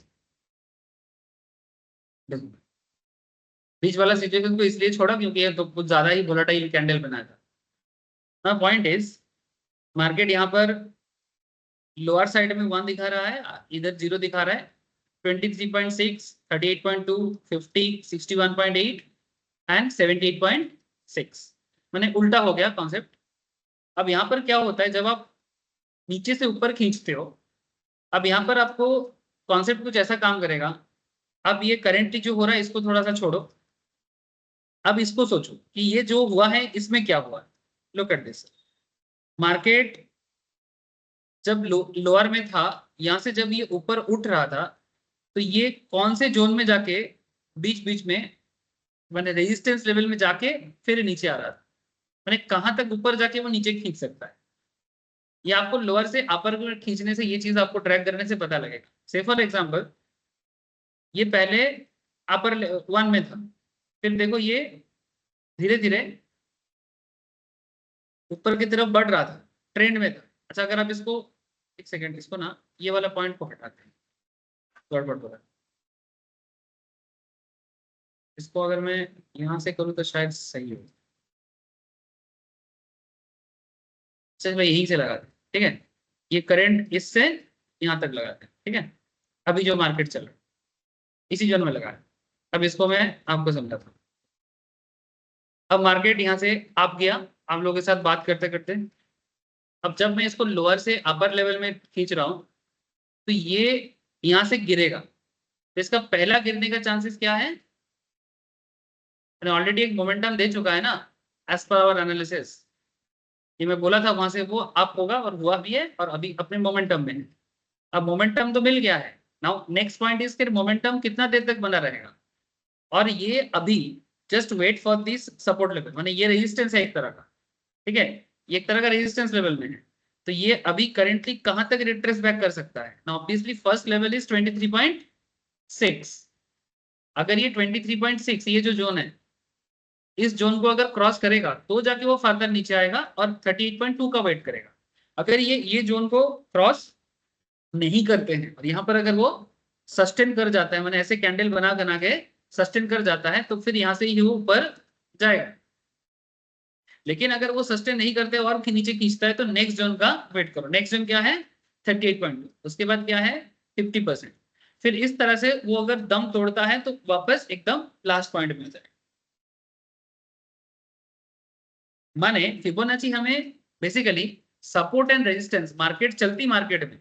बीच वाला सिचुएशन को इसलिए छोड़ा क्योंकि ये तो कुछ ज्यादा ही वोलेटाइल कैंडल बनाया था। पॉइंट इज मार्केट यहाँ पर लोअर साइड में 1 दिखा रहा है, इधर 0 दिखा रहा है, 23.6, 38.2, 50, 61.8 एंड 78.6, मैंने उल्टा हो गया कॉन्सेप्ट। अब यहाँ पर क्या होता है, जब आप नीचे से ऊपर खींचते हो, अब यहाँ पर आपको कॉन्सेप्ट कुछ ऐसा काम करेगा। अब ये करेंटली जो हो रहा है इसको थोड़ा सा छोड़ो, अब इसको सोचो कि ये जो हुआ है इसमें क्या हुआ। लुक एट दिस, मार्केट जब लोअर में था, यहाँ से जब ये ऊपर उठ रहा था, तो ये कौन से जोन में जाके बीच बीच में मैंने रेजिस्टेंस लेवल में जाके फिर नीचे आ रहा था, मैंने कहां तक ऊपर जाके वो नीचे खींच सकता है। ये आपको लोअर से अपर खींचने से ये चीज आपको ट्रैक करने से पता लगेगा। से फॉर एग्जांपल ये पहले अपर 1 में था, फिर देखो ये धीरे धीरे ऊपर की तरफ बढ़ रहा था, ट्रेंड में था। अच्छा, अगर आप इसको एक सेकेंड, इसको ना ये वाला पॉइंट को हटाते हैं, गड़बड़ हो रहा है। इसको अगर मैं यहाँ से करूँ तो शायद सही हो। चल मैं यहीं से लगाते हैं, ठीक है। ये करंट इससे यहाँ तक लगाते हैं, ठीक है। अभी जो मार्केट चल रहा है इसी जोन में लगा है। अब इसको मैं आपको समझाता हूँ। अब मार्केट यहाँ से आप गया, आप लोगों के साथ बात करते करते, अब जब मैं इसको लोअर से अपर लेवल में खींच रहा हूँ तो ये यहाँ से गिरेगा। तो इसका पहला गिरने का चांसेस क्या है, मैंने ऑलरेडी एक मोमेंटम दे चुका है ना एज पर आवर एनालिसिस। ये मैं बोला था वहां से वो अप होगा और हुआ भी है, और अभी अपने मोमेंटम में है। अब मोमेंटम तो मिल गया है, नाउ नेक्स्ट पॉइंट इज कि मोमेंटम कितना देर तक बना रहेगा। और ये अभी just wait for this support level, माने ये रेजिस्टेंस है एक तरह का, ठीक है, ये एक तरह का रेजिस्टेंस लेवल में है। तो ये अभी करेंटली कहां तक रिट्रेस बैक कर सकता है ना। Obviously first level is 23.6। अगर ये 23.6 ये जो जोन है, इस जोन को अगर क्रॉस करेगा तो जाके वो फर्दर नीचे आएगा और 38.2 का वेट करेगा। अगर ये जोन को क्रॉस नहीं करते हैं और यहाँ पर अगर वो सस्टेन कर जाता है, मैंने ऐसे कैंडल बना के सस्टेन कर जाता है, तो फिर यहाँ से ही वो ऊपर जाएगा। लेकिन अगर वो सस्टेन नहीं करते और नीचे खींचता है तो नेक्स्ट जोन का वेट करो। नेक्स्ट जोन क्या है 38.2, उसके बाद क्या है 50%। फिर इस तरह से वो अगर दम तोड़ता है तो वापस एकदम लास्ट पॉइंट में जाए। माने फिबोनाची हमें basically support and resistance, market चलती मार्केट में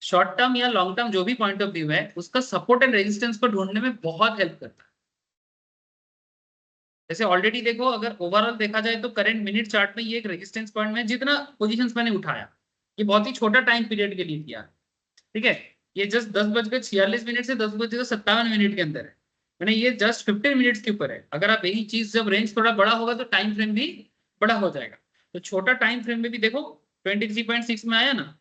शॉर्ट टर्म या लॉन्ग टर्म जो भी पॉइंट ऑफ व्यू है उसका सपोर्ट एंड रेजिस्टेंस को ढूंढने में बहुत हेल्प करता है। जैसे ऑलरेडी देखो, अगर ओवरऑल देखा जाए तो करंट मिनट चार्ट में ये एक रेजिस्टेंस पॉइंट में जितना पोजीशंस मैंने उठाया ये बहुत ही छोटा टाइम पीरियड के लिए किया, ठीक है। ये जस्ट 10:46 से 10:57 के अंदर है, मैंने ये जस्ट 15 मिनट्स के ऊपर है। अगर आप यही चीज जब रेंज थोड़ा बड़ा होगा तो टाइम फ्रेम भी बड़ा हो जाएगा। तो छोटा टाइम फ्रेम में भी देखो 23.6 में आया ना।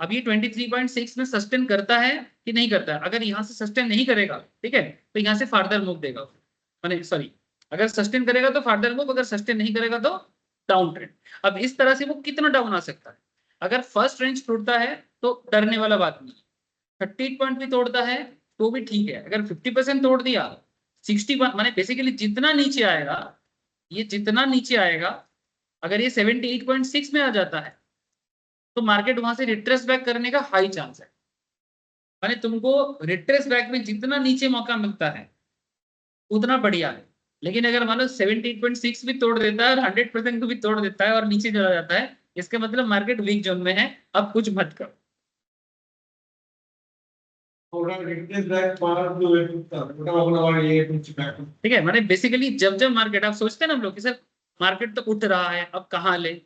अब ये 23.6 में सस्टेन करता है कि नहीं करता है। अगर यहाँ से सस्टेन नहीं करेगा, ठीक है, तो यहाँ से फार्दर मूव देगा, माने सॉरी, अगर सस्टेन करेगा तो फार्दर मूव, अगर सस्टेन नहीं करेगा तो डाउन ट्रेंड। अब इस तरह से वो कितना डाउन आ सकता है। अगर फर्स्ट रेंज टूटता है तो डरने वाला बात नहीं, 38 पॉइंट भी तोड़ता है तो भी ठीक है। अगर 50% तोड़ दिया, 61 माने बेसिकली जितना नीचे आएगा, ये जितना नीचे आएगा, अगर ये 78.6 में आ जाता है तो मार्केट वहां से रिट्रेस बैक करने का हाई चांस है। माने तुमको रिट्रेस बैक में जितना नीचे मौका मिलता है उतना बढ़िया है। लेकिन अगर मान लो 78.6 भी तोड़ देता है और 100% को भी तोड़ देता है और नीचे चला जाता है, इसके मतलब मार्केट वीक जोन में है, अब कुछ मत करो। ठीक है, माने बेसिकली जब जब मार्केट, आप सोचते हैं ना हम लोग कि सर मार्केट तो उठ रहा है, अब कहाँ ले,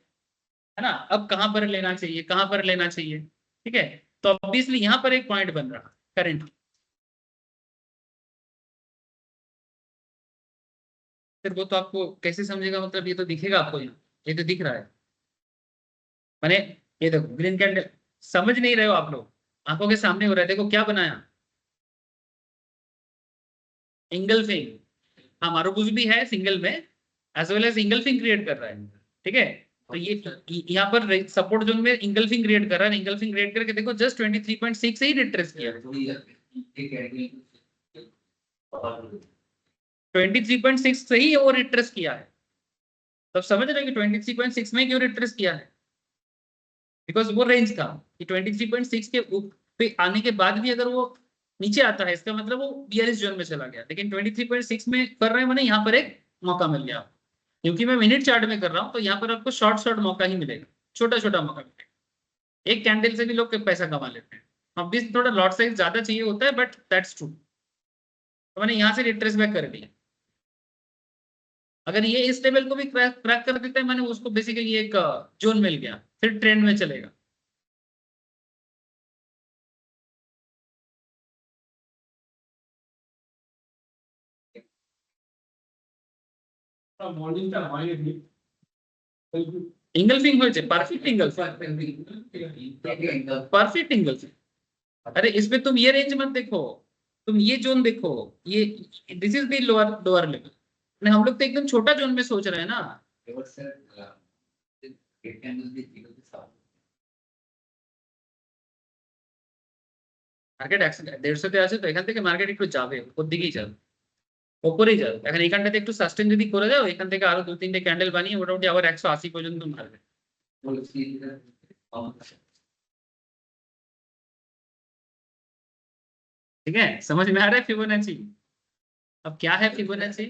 है ना, अब कहां पर लेना चाहिए, कहां पर लेना चाहिए, ठीक है। तो ऑब्वियसली यहां पर एक पॉइंट बन रहा करंट, फिर वो तो आपको कैसे समझेगा, मतलब ये तो दिखेगा आपको, यहाँ ये तो दिख रहा है। मैंने ये देखो ग्रीन कैंडल, समझ नहीं रहे हो आप लोग, आंखों के सामने हो रहा है। देखो क्या बनाया, इंगल्फिंग। हाँ, मारुबुज भी है सिंगल में, as well as engulfing create कर रहा है, ठीक है। तो ये यहाँ पर सपोर्ट जोन में इंगल्फिंग क्रिएट कर रहा है, इंगल्फिंग क्रिएट करके देखो जस्ट 23.6 से ही रिट्रेस किया, 23.6 से ही वो रिट्रेस किया है। तब समझ रहे हो कि 23.6 में क्यों रिट्रेस किया है, बिकॉज वो रेंज था कि 23.6 के पे आने के बाद भी अगर वो नीचे आता है इसका मतलब वो बियरिश जोन में चला गया, लेकिन 23.6 में कर रहे हैं मैंने, यहाँ पर एक मौका मिल गया। क्योंकि मैं मिनट चार्ट में कर रहा हूँ तो यहाँ पर आपको शॉर्ट मौका ही मिलेगा, छोटा छोटा मौका मिलेगा। एक कैंडल से भी लोग पैसा कमा लेते हैं। अब भी थोड़ा लॉट साइज ज्यादा चाहिए होता है, बट दैट्स ट्रू। तो मैंने यहाँ से रिट्रेस बैक कर दिया। अगर ये इस लेवल को भी क्रैक कर देता है मैंने, उसको बेसिकली एक जोन मिल गया, फिर ट्रेंड में चलेगा। মর্নিংটা হয়নি ইঙ্গলফিং হয়েছে, পারফেক্ট ইঙ্গলফিং। अरे इसमें तुम ये रेंज मत देखो, तुम ये जोन देखो, ये this is the lower level. हम लोग तो एकदम छोटा जोन में सोच रहे हैं ना। মার্কেট 150 তে আছে তো এখান থেকে মার্কেট একটু যাবে, উপর দিকেই যাবে, উপরেই যাবে। এখন এইখানটাতে একটু সাস্টেন যদি করে দাও, এখান থেকে আরো 2-3টে ক্যান্ডেল বানিয়ে মোটামুটি আবার 180 পর্যন্ত মারবে। ठीक है, समझ में आ रहा है फिबोनाची? अब क्या है फिबोनाची?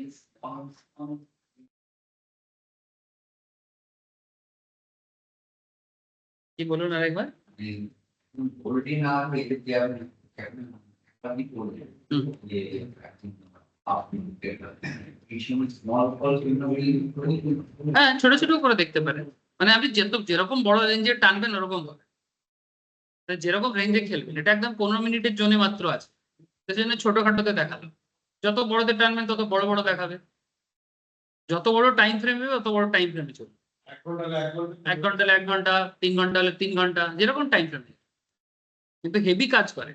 ये बोलो ना एक बार। হ্যাঁ, ছোট ছোট করে দেখতে পারেন, মানে আপনি যেরকম বড় রেঞ্জে টানবেন ওরকম হবে, যেরকম রেঞ্জে খেলবেন। এটা একদম 15 মিনিটের জন্য মাত্র আছে, সেজন্য ছোটখাটোতে দেখালো। যত বড়তে টানবেন তত বড় বড় দেখাবে, যত বড় টাইম ফ্রেম হবে তত বড় টাইম ফ্রেমে চলবে। 1 ঘন্টা হলে 1 ঘন্টা, 3 ঘন্টা হলে 3 ঘন্টা, যেরকম টাइम फ्रेम है, কিন্তু হেভি কাজ করে।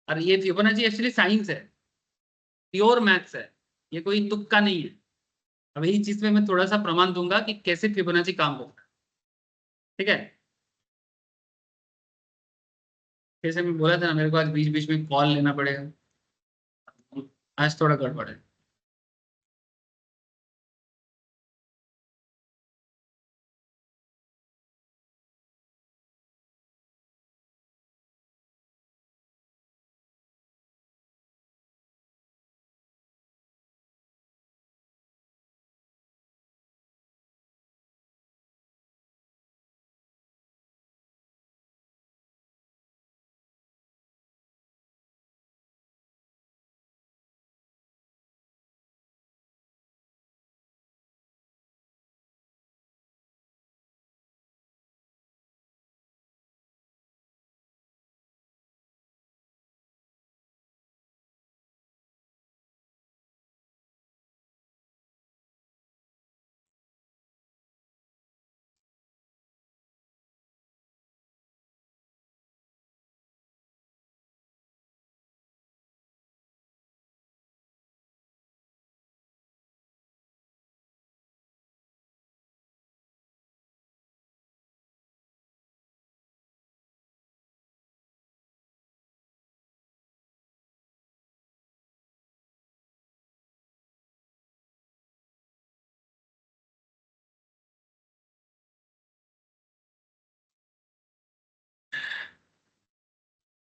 और ये फिबोनाची एक्चुअली साइंस है, प्योर मैथ्स है, ये कोई तुक्का नहीं है। अब यही चीज में मैं थोड़ा सा प्रमाण दूंगा कि कैसे फिबोनाची काम करता है। ठीक है, जैसे मैं बोला था ना, मेरे को आज बीच बीच में कॉल लेना पड़ेगा, आज थोड़ा गड़बड़ है।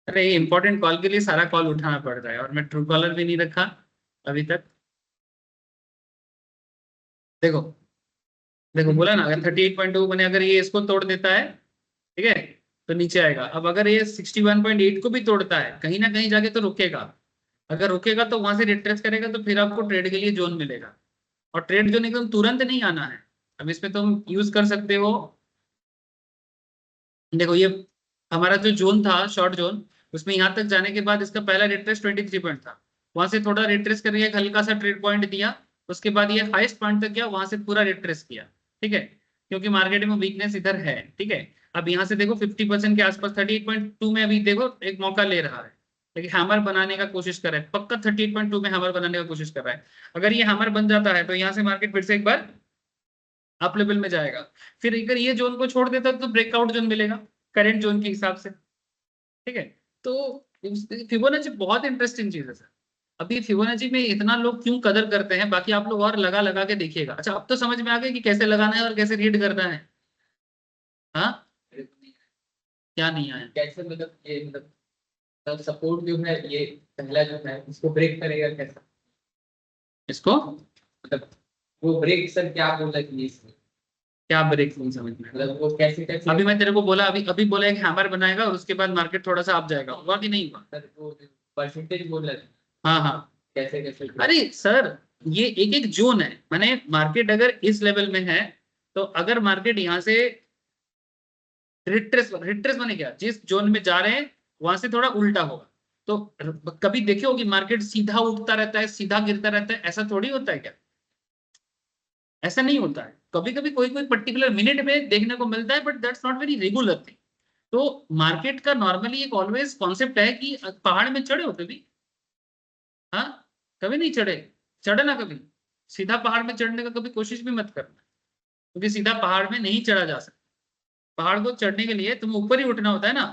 अरे इंपॉर्टेंट कॉल के लिए सारा कॉल उठाना पड़ रहा है, और मैं ट्रू कॉलर भी नहीं रखा अभी तक। देखो देखो, बोला ना, अगर 38.2 मैंने, अगर ये इसको तोड़ देता है, ठीक है, तो नीचे आएगा। अब अगर ये 61.8 को भी तोड़ता है, कहीं ना कहीं जाके तो रुकेगा। अगर रुकेगा तो वहां से रिट्रेस करेगा, तो फिर आपको ट्रेड के लिए जोन मिलेगा। और ट्रेड जोन एकदम तुरंत नहीं आना है। अब इसमें तुम यूज कर सकते हो, देखो ये हमारा जो जोन था, शॉर्ट जोन, उसमें यहाँ तक जाने के बाद इसका पहला रिट्रेस 23 पॉइंट था, वहां से थोड़ा रिट्रेस करके एक हल्का सा ट्रेड पॉइंट दिया, उसके बाद ये हाईएस्ट पॉइंट तक गया, वहां से पूरा रिट्रेस किया। ठीक है, क्योंकि मार्केट में वीकनेस इधर है। ठीक है, अब यहाँ से देखो 50% के आसपास 38.2 में अभी देखो एक मौका ले रहा है, लेकिन हैमर बनाने का कोशिश कर रहा है, पक्का 38.2 में हैमर बनाने का कोशिश कर रहा है। अगर ये हैमर बन जाता है तो यहाँ से मार्केट फिर से एक बार अप लेवल में जाएगा। फिर अगर ये जोन को छोड़ देता तो ब्रेकआउट जोन मिलेगा करंट जोन के हिसाब से। ठीक है, तो फिबोनाची बहुत इंटरेस्टिंग चीज है सर। अभी फिबोनाची में इतना लोग क्यों कदर करते हैं, बाकी आप लोग और लगा लगा के देखिएगा। अच्छा अब तो समझ में आ गया कि कैसे लगाना है और कैसे रीड करना है। हाँ, क्या नहीं आया? कैसे मतलब ये मतलब सपोर्ट जो है ये पहला जो है इसको ब्रेक करेगा कैसे? इसको मतलब वो ब्रेक सर क्या बोला कि ये इसमें? क्या ब्रेक नहीं समझ में? मतलब वो कैसे कैसे अभी मैं तेरे को बोला, अभी अभी बोला एक हैमर बनाएगा और उसके बाद मार्केट थोड़ा सा अप जाएगा, हुआ कि नहीं हुआ? सर वो परसेंटेज बोल रहे थे हाँ हाँ। कैसे कैसे अरे सर, ये एक एक जोन है, माने मार्केट अगर इस लेवल में है तो अगर मार्केट यहाँ से रिट्रेस, रिट्रेस माने क्या, जिस जोन में जा रहे हैं वहां से थोड़ा उल्टा होगा। तो कभी देखे हो कि मार्केट सीधा उठता रहता है सीधा गिरता रहता है, ऐसा थोड़ी होता है क्या? ऐसा नहीं होता है, कभी कभी कोई कोई पर्टिकुलर मिनट में देखने को मिलता है, but that's not very regular thing. तो मार्केट का नॉर्मली एक ऑलवेज कॉन्सेप्ट है कि पहाड़ में चढ़े हो कभी? हाँ, कभी नहीं चढ़े? चढ़े ना कभी, सीधा पहाड़ में चढ़ने का कभी कोशिश भी मत करना, क्योंकि सीधा पहाड़ में नहीं चढ़ा जा सकता। पहाड़ को चढ़ने के लिए तुम्हें ऊपर ही उठना होता है ना,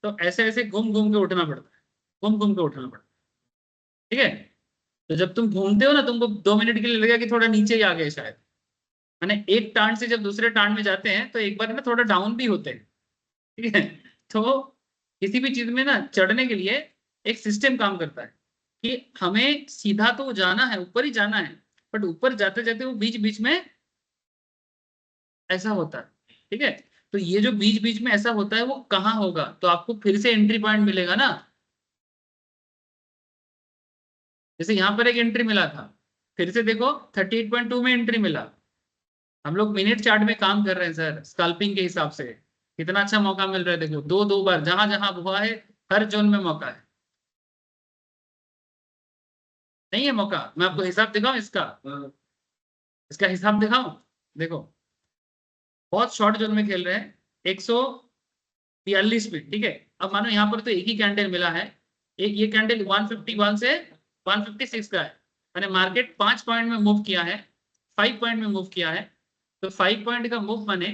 तो ऐसे ऐसे घूम घूम के उठना पड़ता है, घूम घूम के उठना पड़ता है। ठीक है, तो जब तुम घूमते हो ना, तुमको 2 मिनट के लिए लगेगा कि थोड़ा नीचे ही आ गए शायद, मैंने एक टांड से जब दूसरे टांड में जाते हैं तो एक बार ना थोड़ा डाउन भी होते हैं। ठीक है, तो किसी भी चीज में ना चढ़ने के लिए एक सिस्टम काम करता है कि हमें सीधा तो जाना है, ऊपर ही जाना है, बट ऊपर जाते जाते वो बीच बीच में ऐसा होता है। ठीक है, तो ये जो बीच बीच में ऐसा होता है वो कहाँ होगा, तो आपको फिर से एंट्री पॉइंट मिलेगा ना। जैसे यहाँ पर एक एंट्री मिला था, फिर से देखो 38.2 में एंट्री मिला। हम लोग मिनट चार्ट में काम कर रहे हैं सर, स्कैल्पिंग के हिसाब से। कितना अच्छा मौका मिल रहा है, देखो दो दो बार जहां जहां हुआ है, हर जोन में मौका है। नहीं है मौका? मैं आपको हिसाब दिखाऊं इसका, इसका हिसाब दिखाऊं? देखो, बहुत शॉर्ट जोन में खेल रहे हैं, 142 में। ठीक है, अब मानो यहाँ पर तो एक ही कैंडल मिला है, एक ये कैंडल 151 से 156 का है, मैंने मार्केट 5 पॉइंट में मूव किया है, 5 पॉइंट में मूव किया है। तो 5 पॉइंट का मूव माने,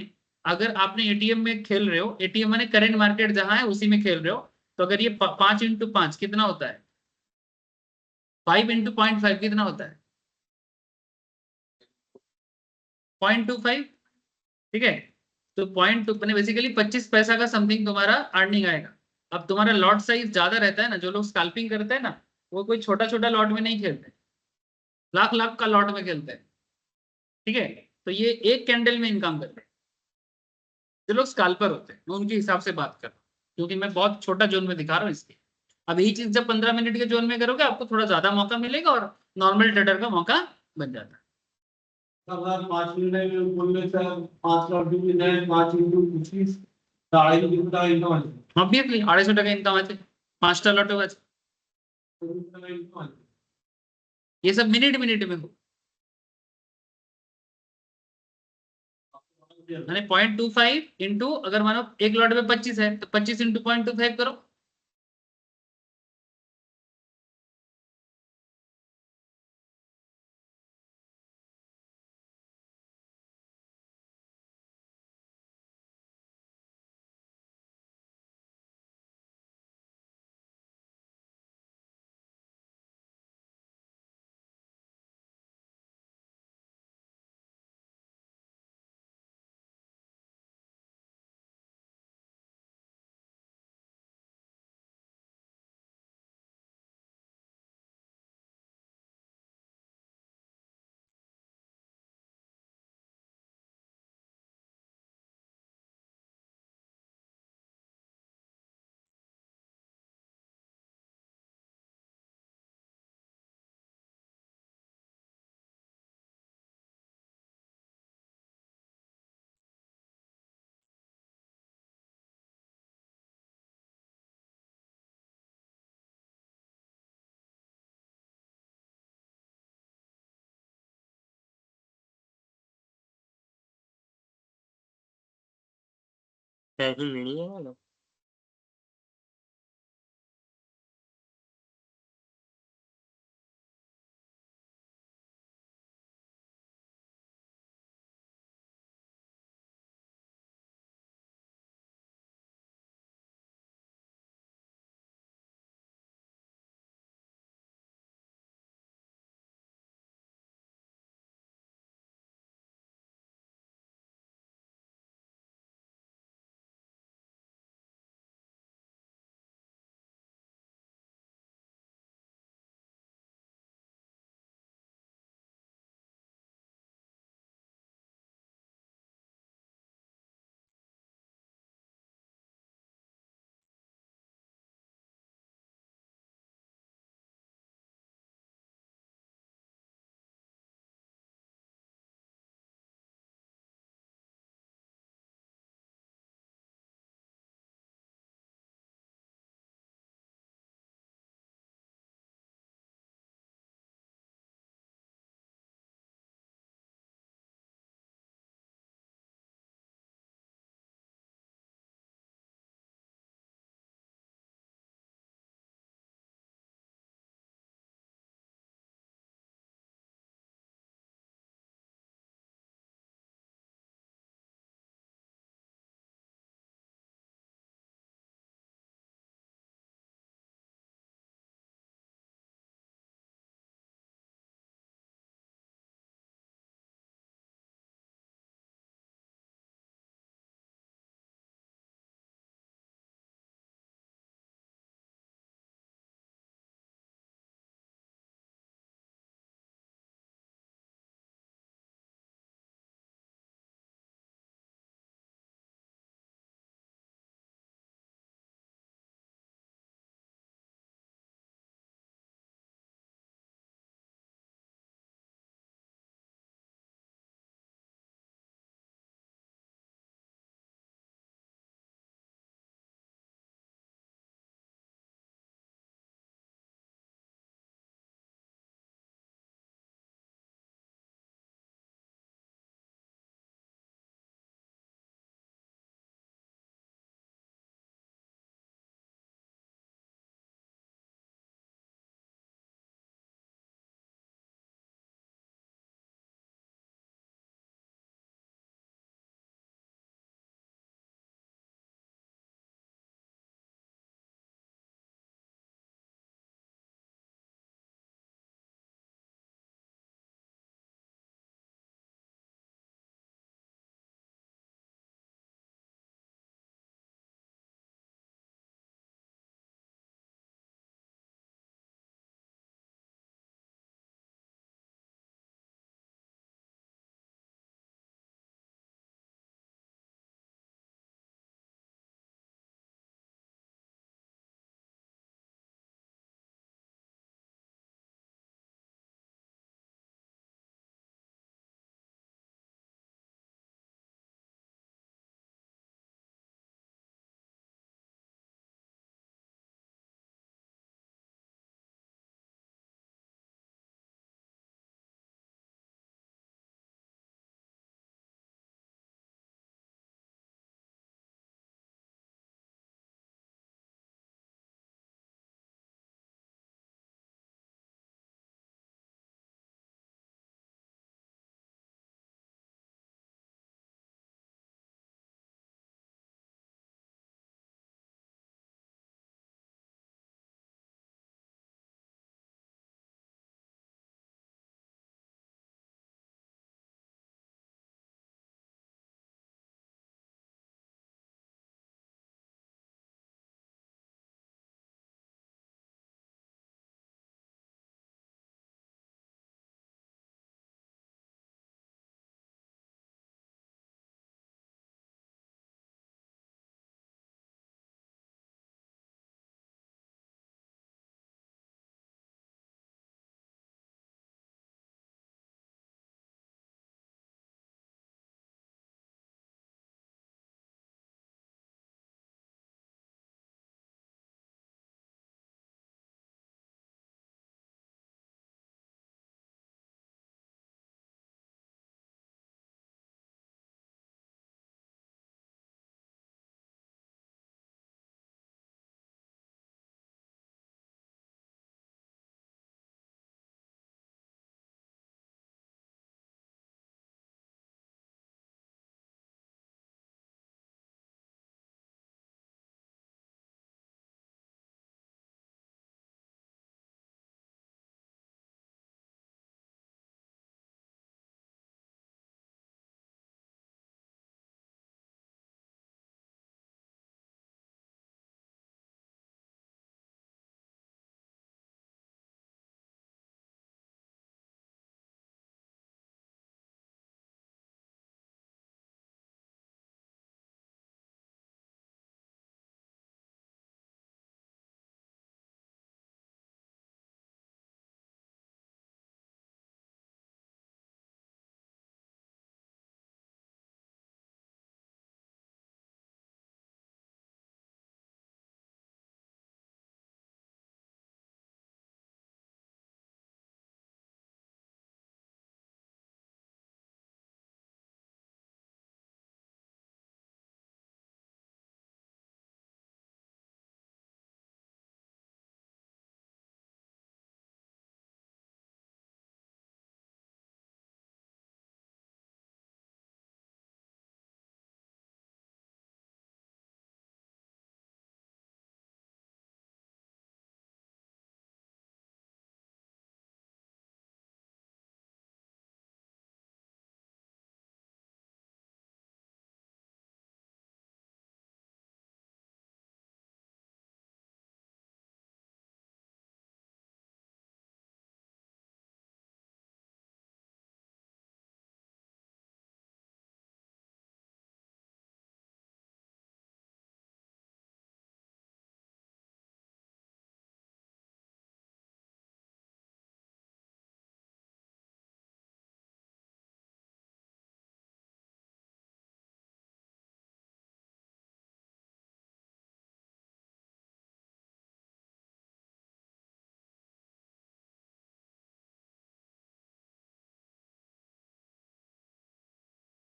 अगर आपने एटीएम में खेल रहे हो, एटीएम माने करंट मार्केट जहां है उसी में खेल रहे हो, तो अगर ये 5 इंटू 5 कितना होता है? 5 इंटू 0.5 कितना होता है? 0.25। ठीक है, तो 0.2 मैंने बेसिकली 25 पैसा का समथिंग तुम्हारा अर्निंग आएगा। अब तुम्हारा लॉट साइज ज्यादा रहता है ना, जो लोग स्कैल्पिंग करते हैं ना, वो कोई छोटा छोटा लॉट में नहीं खेलते, लाख लाख का लॉट में खेलते हैं। ठीक है, तो ये एक कैंडल में इनकम करते हैं। जो लोग स्कैल्पर होते हैं मैं उनके हिसाब से बात कर रहा हूँ, क्योंकि मैं बहुत छोटा जोन में दिखा रहा हूँ इसलिए। अब यही चीज जब 15 मिनट के जोन में करोगे आपको थोड़ा ज्यादा मौका मिलेगा और नॉर्मल ट्रेडर का मौका बन जाता है। अगर 5 मिनट में बोल रहे सर 5 लॉट 5 इंटू 25 250 इनकम आ जाएगा। ऑब्वियसली 250 इनकम আছে, 5টা লটও আছে। ये सब मिनट मिनट में हो, मैंने 0.25 इंटू, अगर मानो एक लॉट में 25 है तो 25 इंटू 0.25 करो। पैसे लेनी है ना।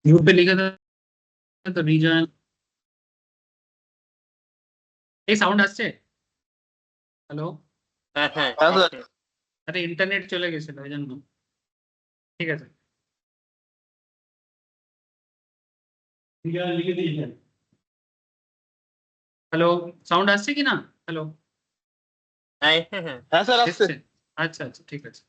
ग्रुप पे लिखा था तो रीजन এই সাউন্ড আসছে হ্যালো হ্যাঁ হ্যাঁ স্যার আরে ইন্টারনেট চলে গেছিল এই জন্য ঠিক আছে ठीक है लिख दीजिए হ্যালো সাউন্ড আসছে কি না হ্যালো হ্যাঁ হ্যাঁ স্যার আসছে এসছে আচ্ছা আচ্ছা ঠিক আছে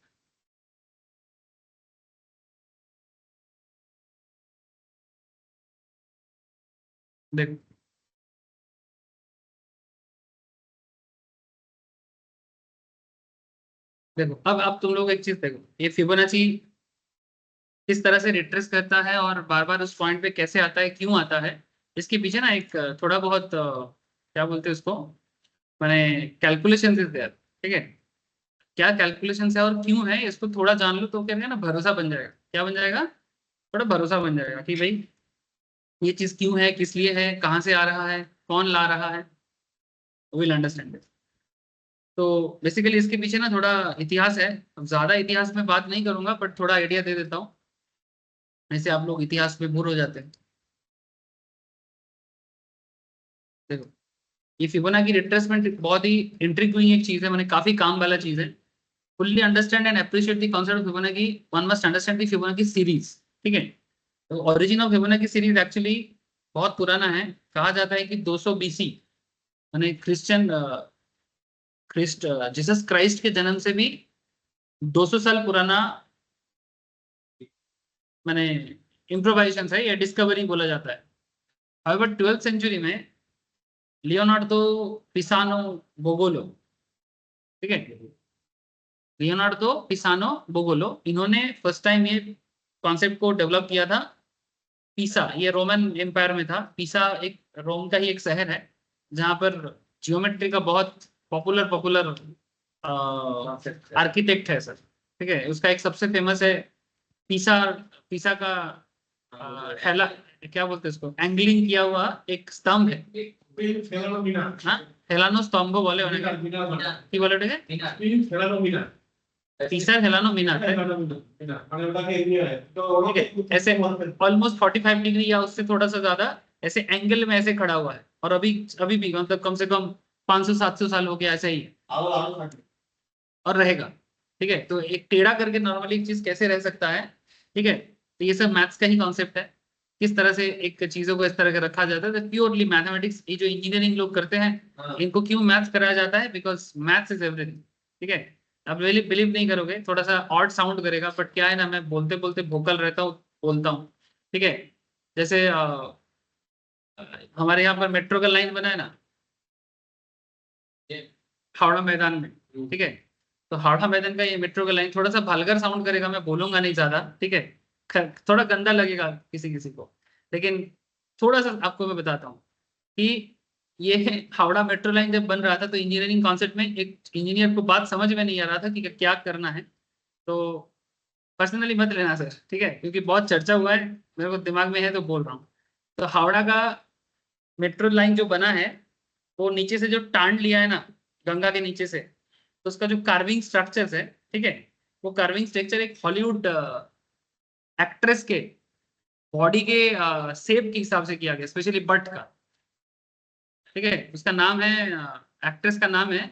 দেখো देखो अब तुम लोग एक चीज देखो ये फिबोनाची किस तरह से रिट्रेस करता है और बार बार उस पॉइंट पे कैसे आता है क्यों आता है इसके पीछे ना एक थोड़ा बहुत क्या बोलते हैं उसको मैंने कैलकुलेशन देते हैं ठीक है क्या कैलकुलेशन है और क्यों है इसको थोड़ा जान लो तो क्या है ना भरोसा बन जाएगा क्या बन जाएगा थोड़ा भरोसा बन जाएगा कि भाई ये चीज क्यों है किस लिए है कहाँ से आ रहा है कौन ला रहा है विल अंडरस्टैंड इट तो बेसिकली इसके पीछे ना थोड़ा इतिहास है अब ज्यादा इतिहास में बात नहीं करूंगा बट थोड़ा आइडिया दे देता हूँ ऐसे आप लोग इतिहास में बोर हो जाते हैं देखो ये फिबोनाची रिट्रेसमेंट बहुत ही इंट्रिग्विंग एक चीज है मैंने काफी काम वाला चीज है fully understand and appreciate the concept of Fibonacci one must understand the Fibonacci series ठीक है तो origin of Fibonacci series actually बहुत पुराना है कहा जाता है कि 200 बीसी यानी जीसस क्राइस्ट के जन्म से भी 200 साल पुराना मैंने इम्प्रोवाइजेशन है या डिस्कवरी बोला जाता है हाउएवर 12th सेंचुरी में लियोनार्डो पिसानो बोगोलो ठीक है लियोनार्डो पिसानो बोगोलो इन्होंने फर्स्ट टाइम ये कॉन्सेप्ट को डेवलप किया था पीसा ये रोमन एम्पायर में था पीसा एक रोम का ही एक शहर है जहाँ पर जियोमेट्री का बहुत पॉपुलर आर्किटेक्ट है सर ठीक है उसका एक सबसे फेमस है पीसा पीसा का हेला क्या बोलते हैं उसको एंगलिंग किया हुआ एक स्तंभ है हाँ हेलानो स्तंभ बोले होने का কি বলে ওটাকে पीसा हेलानो मीनार ठीक है ऐसे ऑलमोस्ट 45 डिग्री या उससे थोड़ा सा ज्यादा ऐसे एंगल में ऐसे खड़ा हुआ है और अभी भी मतलब कम से कम 500-700 साल हो गया ऐसा ही है और रहेगा ठीक है तो एक टेढ़ा करके नॉर्मली एक चीज कैसे रह सकता है ठीक है तो ये सब मैथ्स का ही कॉन्सेप्ट है किस तरह से एक चीजों को इस तरह का रखा जाता है प्योरली मैथमेटिक्स ये जो इंजीनियरिंग लोग करते हैं इनको क्यों मैथ्स कराया जाता है बिकॉज मैथ्स इज एवरीथिंग ठीक है आप बिलीव नहीं करोगे थोड़ा सा ऑड साउंड करेगा बट क्या है ना मैं बोलते बोलते भोकल रहता हूँ बोलता हूँ ठीक है जैसे हमारे यहाँ पर मेट्रो का लाइन बना है ना हावड़ा मैदान में ठीक है तो हावड़ा मैदान का ये मेट्रो का लाइन थोड़ा सा भलगर साउंड करेगा मैं बोलूंगा नहीं ज्यादा ठीक है थोड़ा गंदा लगेगा किसी किसी को लेकिन थोड़ा सा आपको मैं बताता हूँ कि ये हावड़ा मेट्रो लाइन जब बन रहा था तो इंजीनियरिंग कॉन्सेप्ट में एक इंजीनियर को बात समझ में नहीं आ रहा था कि क्या करना है तो पर्सनली मत लेना सर ठीक है क्योंकि बहुत चर्चा हुआ है मेरे को दिमाग में है तो बोल रहा हूँ तो हावड़ा का मेट्रो लाइन जो बना है वो नीचे से जो टांड लिया है ना गंगा के नीचे से तो उसका जो कार्विंग स्ट्रक्चर्स है ठीक है वो कार्विंग स्ट्रक्चर एक हॉलीवुड एक्ट्रेस के बॉडी के शेप के हिसाब से किया गया स्पेशली बट का ठीक है उसका नाम है एक्ट्रेस का नाम है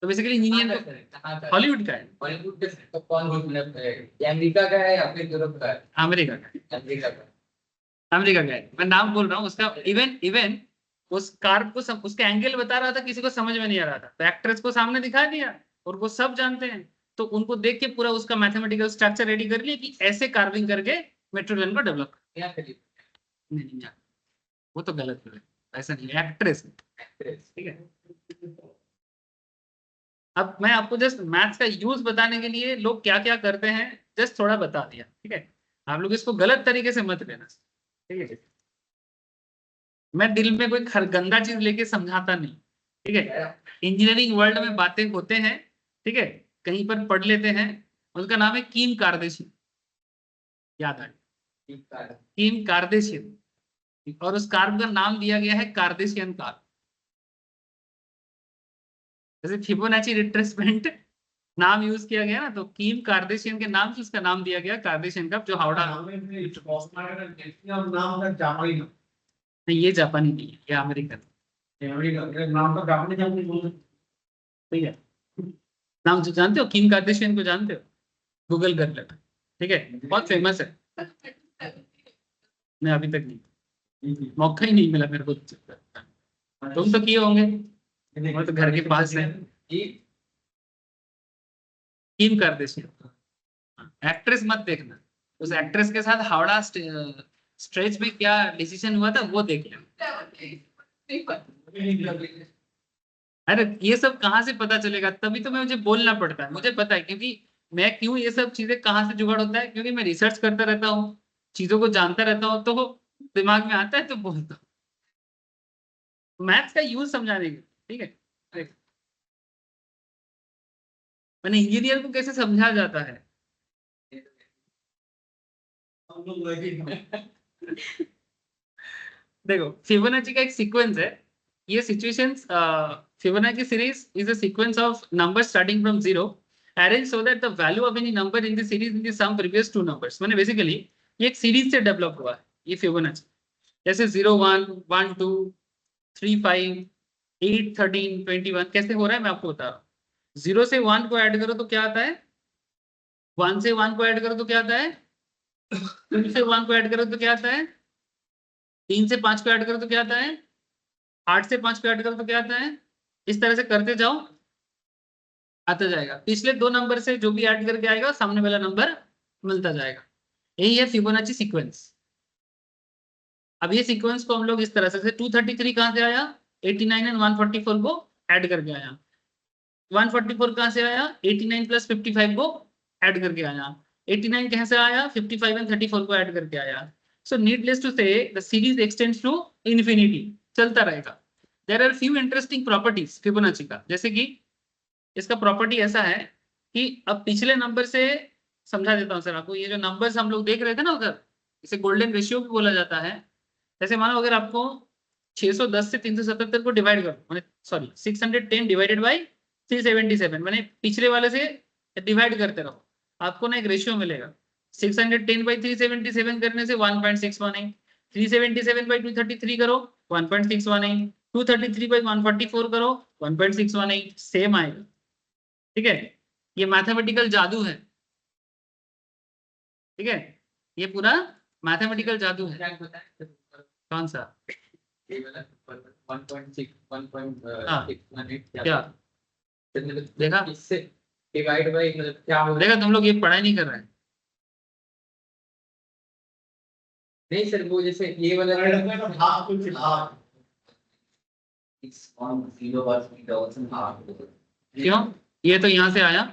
तो बेसिकली इंजीनियर हॉलीवुड का है बॉलीवुड तो कौन मतलब ये अमेरिका का है या फिर यूरोप का है अमेरिका का अमेरिका का अमेरिका का है मैं नाम बोल रहा हूँ उसका इवन उस कार को उसके एंगल बता रहा था किसी को समझ में नहीं आ रहा था तो एक्ट्रेस को सामने दिखा दिया और वो सब जानते हैं तो उनको देख के पूरा उसका मैथमेटिकल स्ट्रक्चर रेडी कर लिया कि ऐसे कार्विंग करके मेट्रो लाइन को डेवलप नहीं वो तो गलत है ऐसा नहीं एक्ट्रेस ठीक है अब मैं आपको जस्ट मैथ्स का यूज बताने के लिए लोग क्या क्या करते हैं जस्ट थोड़ा बता दिया ठीक है आप लोग इसको गलत तरीके से मत लेना ठीक है मैं दिल में कोई गंदा चीज लेके समझाता नहीं ठीक है इंजीनियरिंग वर्ल्ड में बातें होते हैं ठीक है कहीं पर पढ़ लेते हैं उसका नाम है कीम कार्देशियन याद आए कीम कार्देशियन और उस कार्ब का नाम दिया गया है कार्देशियन कार्ब जैसे फिबोनाची रिट्रेसमेंट नाम यूज किया गया ना, तो किम कार्दाशियन के नाम से उसका नाम दिया गया, कार्दाशियन का, जो हावड़ा। नाम था जापानी नाम। नहीं, ये जापानी नहीं है, ये अमेरिकन। नाम तो जापानी जापानी बोल ठीक है, नाम जो जानते हो, किम कार्दाशियन को जानते हो, गूगल कर लेना, ठीक है, बहुत फेमस है। मैं अभी तक नहीं, मौका ही नहीं मिला मेरे को। तुम तो किए होंगे, मैं तो घर के पास है। किम कार्दाशियन एक्ट्रेस मत देखना, उस एक्ट्रेस के साथ हावड़ा स्ट्रेच में क्या डिसीजन हुआ था वो देख लेना। अरे ये सब कहाँ से पता चलेगा, तभी तो मैं मुझे बोलना पड़ता है, मुझे पता है, क्योंकि मैं क्यों ये सब चीजें कहाँ से जुगाड़ होता है, क्योंकि मैं रिसर्च करता रहता हूँ, चीजों को जानता रहता हूँ, तो दिमाग में आता है तो बोलता हूँ। मैथ्स का यूज समझाने के, ठीक है, देख, मैंने इंजीनियर को कैसे समझा जाता है। हम लोग वैसे ही देखो, फिबोनाची का एक सीक्वेंस है, ये situations, Fibonacci series is a sequence of numbers starting from 0 arrange so that the value of any number in the series in the sum previous two numbers. माने बेसिकली ये एक सीरीज से डेवलप हुआ है ये फिबोनाची, जैसे 0 1 1 2 3 5 8 13 21 कैसे हो रहा है मैं आपको बता रहा हूँ। 0 से 1 को ऐड करो तो क्या आता है, 1 से 1 को ऐड करो तो क्या आता है, 2 से 1 को ऐड करो तो क्या आता है, 3 से 5 को ऐड करो तो क्या आता है, 8 से 5 को ऐड करो तो क्या आता है। इस तरह से करते जाओ, आता जाएगा, पिछले दो नंबर से जो भी ऐड करके आएगा सामने वाला नंबर मिलता जाएगा। यही है फिबोनाची सीक्वेंस। अब ये सीक्वेंस को हम लोग इस तरह से 233 कहां से आया, 89 एंड 144 को ऐड करके आया, 144 कहां से आया, 89 प्लस 55 को ऐड करके आया, 89 कहां से आया, 55 एंड 34 को ऐड करके आया। So needless to say the series extends to infinity, चलता रहेगा। There are few interesting properties Fibonacci का, जैसे कि इसका प्रॉपर्टी ऐसा है कि अब पिछले नंबर से समझा देता हूं सर आपको, ये जो नंबर्स हम लोग देख रहे थे ना उधर, इसे गोल्डन रेशियो भी बोला जाता है। जैसे मानो अगर आपको 610 से 377 को डिवाइड करो, माने सॉरी 610 डिवाइडेड बाय 377, माने पिछले वाले से डिवाइड करते रहो, आपको ना एक रेशियो मिलेगा। 610 बाई 377 करने से 1.618, 377 बाई 233 करो 1.618, 233 बाई 144 करो 1.618, सेम आएगा। ठीक है, ये मैथमेटिकल जादू है, ठीक है, ये पूरा मैथमेटिकल जादू है। कौन सा, ये वाला 1.6 हाँ, 1.618 क्या देखा, इससे डिवाइड बाय मतलब क्या होगा। देखा, तुम लोग ये पढ़ाई नहीं कर रहे हैं। नहीं सर, वो जैसे ये वाला भाग कुछ भाग क्यों, ये तो यहाँ से आया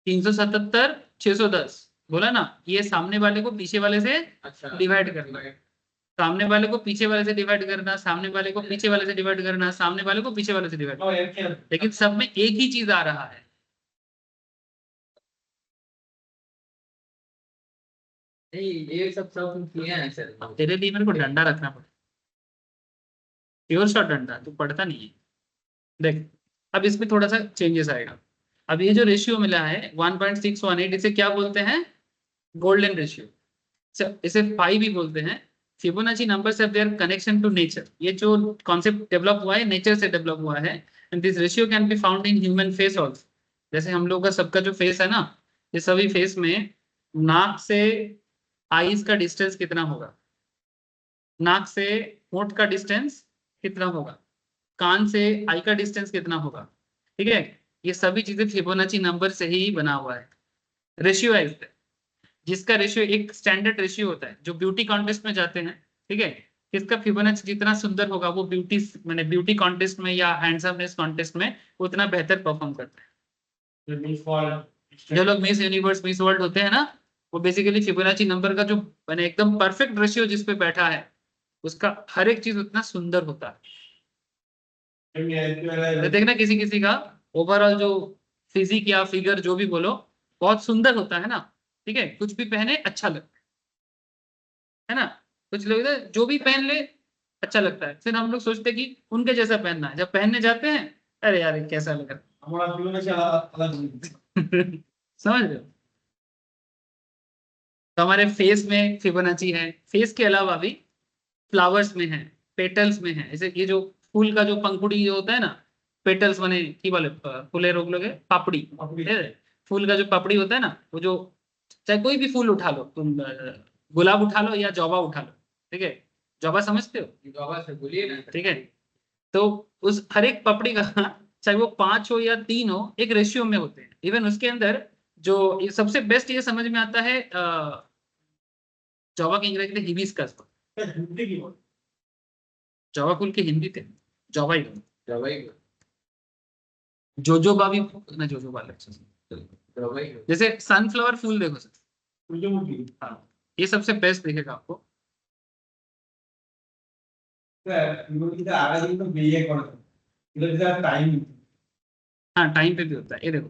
377 610 बोला ना, ये सामने वाले को पीछे वाले से अच्छा डिवाइड करना, सामने वाले को पीछे वाले से डिवाइड करना, सामने वाले को पीछे वाले से डिवाइड करना, सामने वाले को पीछे वाले से डिवाइड करना, लेकिन सब में एक ही चीज आ रहा है। नहीं, ये सब सब किए हैं सर। तेरे लिए मेरे को डंडा रखना पड़ेगा, प्योर शॉट डंडा, तू पढ़ता नहीं है। देख, अब इसमें थोड़ा सा चेंजेस आएगा। अब ये जो रेशियो मिला है 1.618, इसे क्या बोलते हैं, गोल्डन रेशियो, इसे फाई भी बोलते हैं। Fibonacci numbers have their connection to nature, ये जो कॉन्सेप्ट डेवलप हुआ है नेचर से डेवलप हुआ है। And this ratio can be found in human face also. जैसे हम लोग का सबका जो फेस है ना, ये सभी फेस में नाक से आईज का डिस्टेंस कितना होगा, नाक से होंठ का डिस्टेंस कितना होगा, कान से आई का डिस्टेंस कितना होगा, ठीक है, ये सभी चीजें फिबोनाची नंबर से ही बना हुआ है। रेशियो है इसका, जिसका रेशियो एक स्टैंडर्ड रेशियो होता है, जो ब्यूटी कॉन्टेस्ट में जाते हैं, ठीक है, किसका फिबोनाची जितना सुंदर होगा वो ब्यूटी मैंने ब्यूटी कॉन्टेस्ट में या हैंडसमनेस कॉन्टेस्ट में उतना बेहतर परफॉर्म करता है। जो लोग मिस यूनिवर्स मिस वर्ल्ड होते हैं ना, वो बेसिकली फिबोनाची नंबर का जो मैंने एकदम परफेक्ट रेशियो जिस पे बैठा है, उसका हर एक चीज उतना सुंदर होता है। तो देखना किसी किसी का ओवरऑल जो फिजिक या फिगर जो भी बोलो बहुत सुंदर होता है ना, ठीक है, कुछ भी पहने अच्छा लगता है ना, कुछ लोग जो भी पहन ले अच्छा लगता है, फिर हम लोग सोचते हैं कि उनके जैसा पहनना है, जब पहनने जाते हैं अरे यार ये कैसा लग रहा हमारा फिबोनाची अलग समझ रहे हो? तो हमारे फेस में फिबोनाची है, फेस के अलावा भी फ्लावर्स में है, पेटल्स में है। जैसे ये जो फूल का जो पंखुड़ी जो होता है ना, पेटल्स माने की बोले फूले रोक लोगे पापड़ी, फूल का जो पापड़ी होता है ना, वो जो चाहे कोई भी फूल उठा लो तुम, गुलाब उठा लो या जौबा उठा लो, ठीक है, जौबा समझते हो? जॉबा से बोलिए ना। ठीक है, तो उस हर एक पपड़ी का चाहे वो 5 हो या 3 हो, एक रेशियो में होते हैं। इवन उसके अंदर जो ये सबसे बेस्ट ये समझ में आता है, जौबा की अंग्रेजी में हिबिस्कस, झूठे की बात। जौबा फूल की हिंदी थे जौबा ही, जॉबा ही जोजोबा भी ना, जोजोबा जॉबा ही जैसे सनफ्लावर फूल देखो सर, सूर्यमुखी हाँ ये सबसे बेस्ट दिखेगा आपको। এগুলো কিন্তু আগে কিন্তু বিয়ে করা এগুলো কিন্তু টাইম हाँ टाइम पे भी होता है, ये देखो,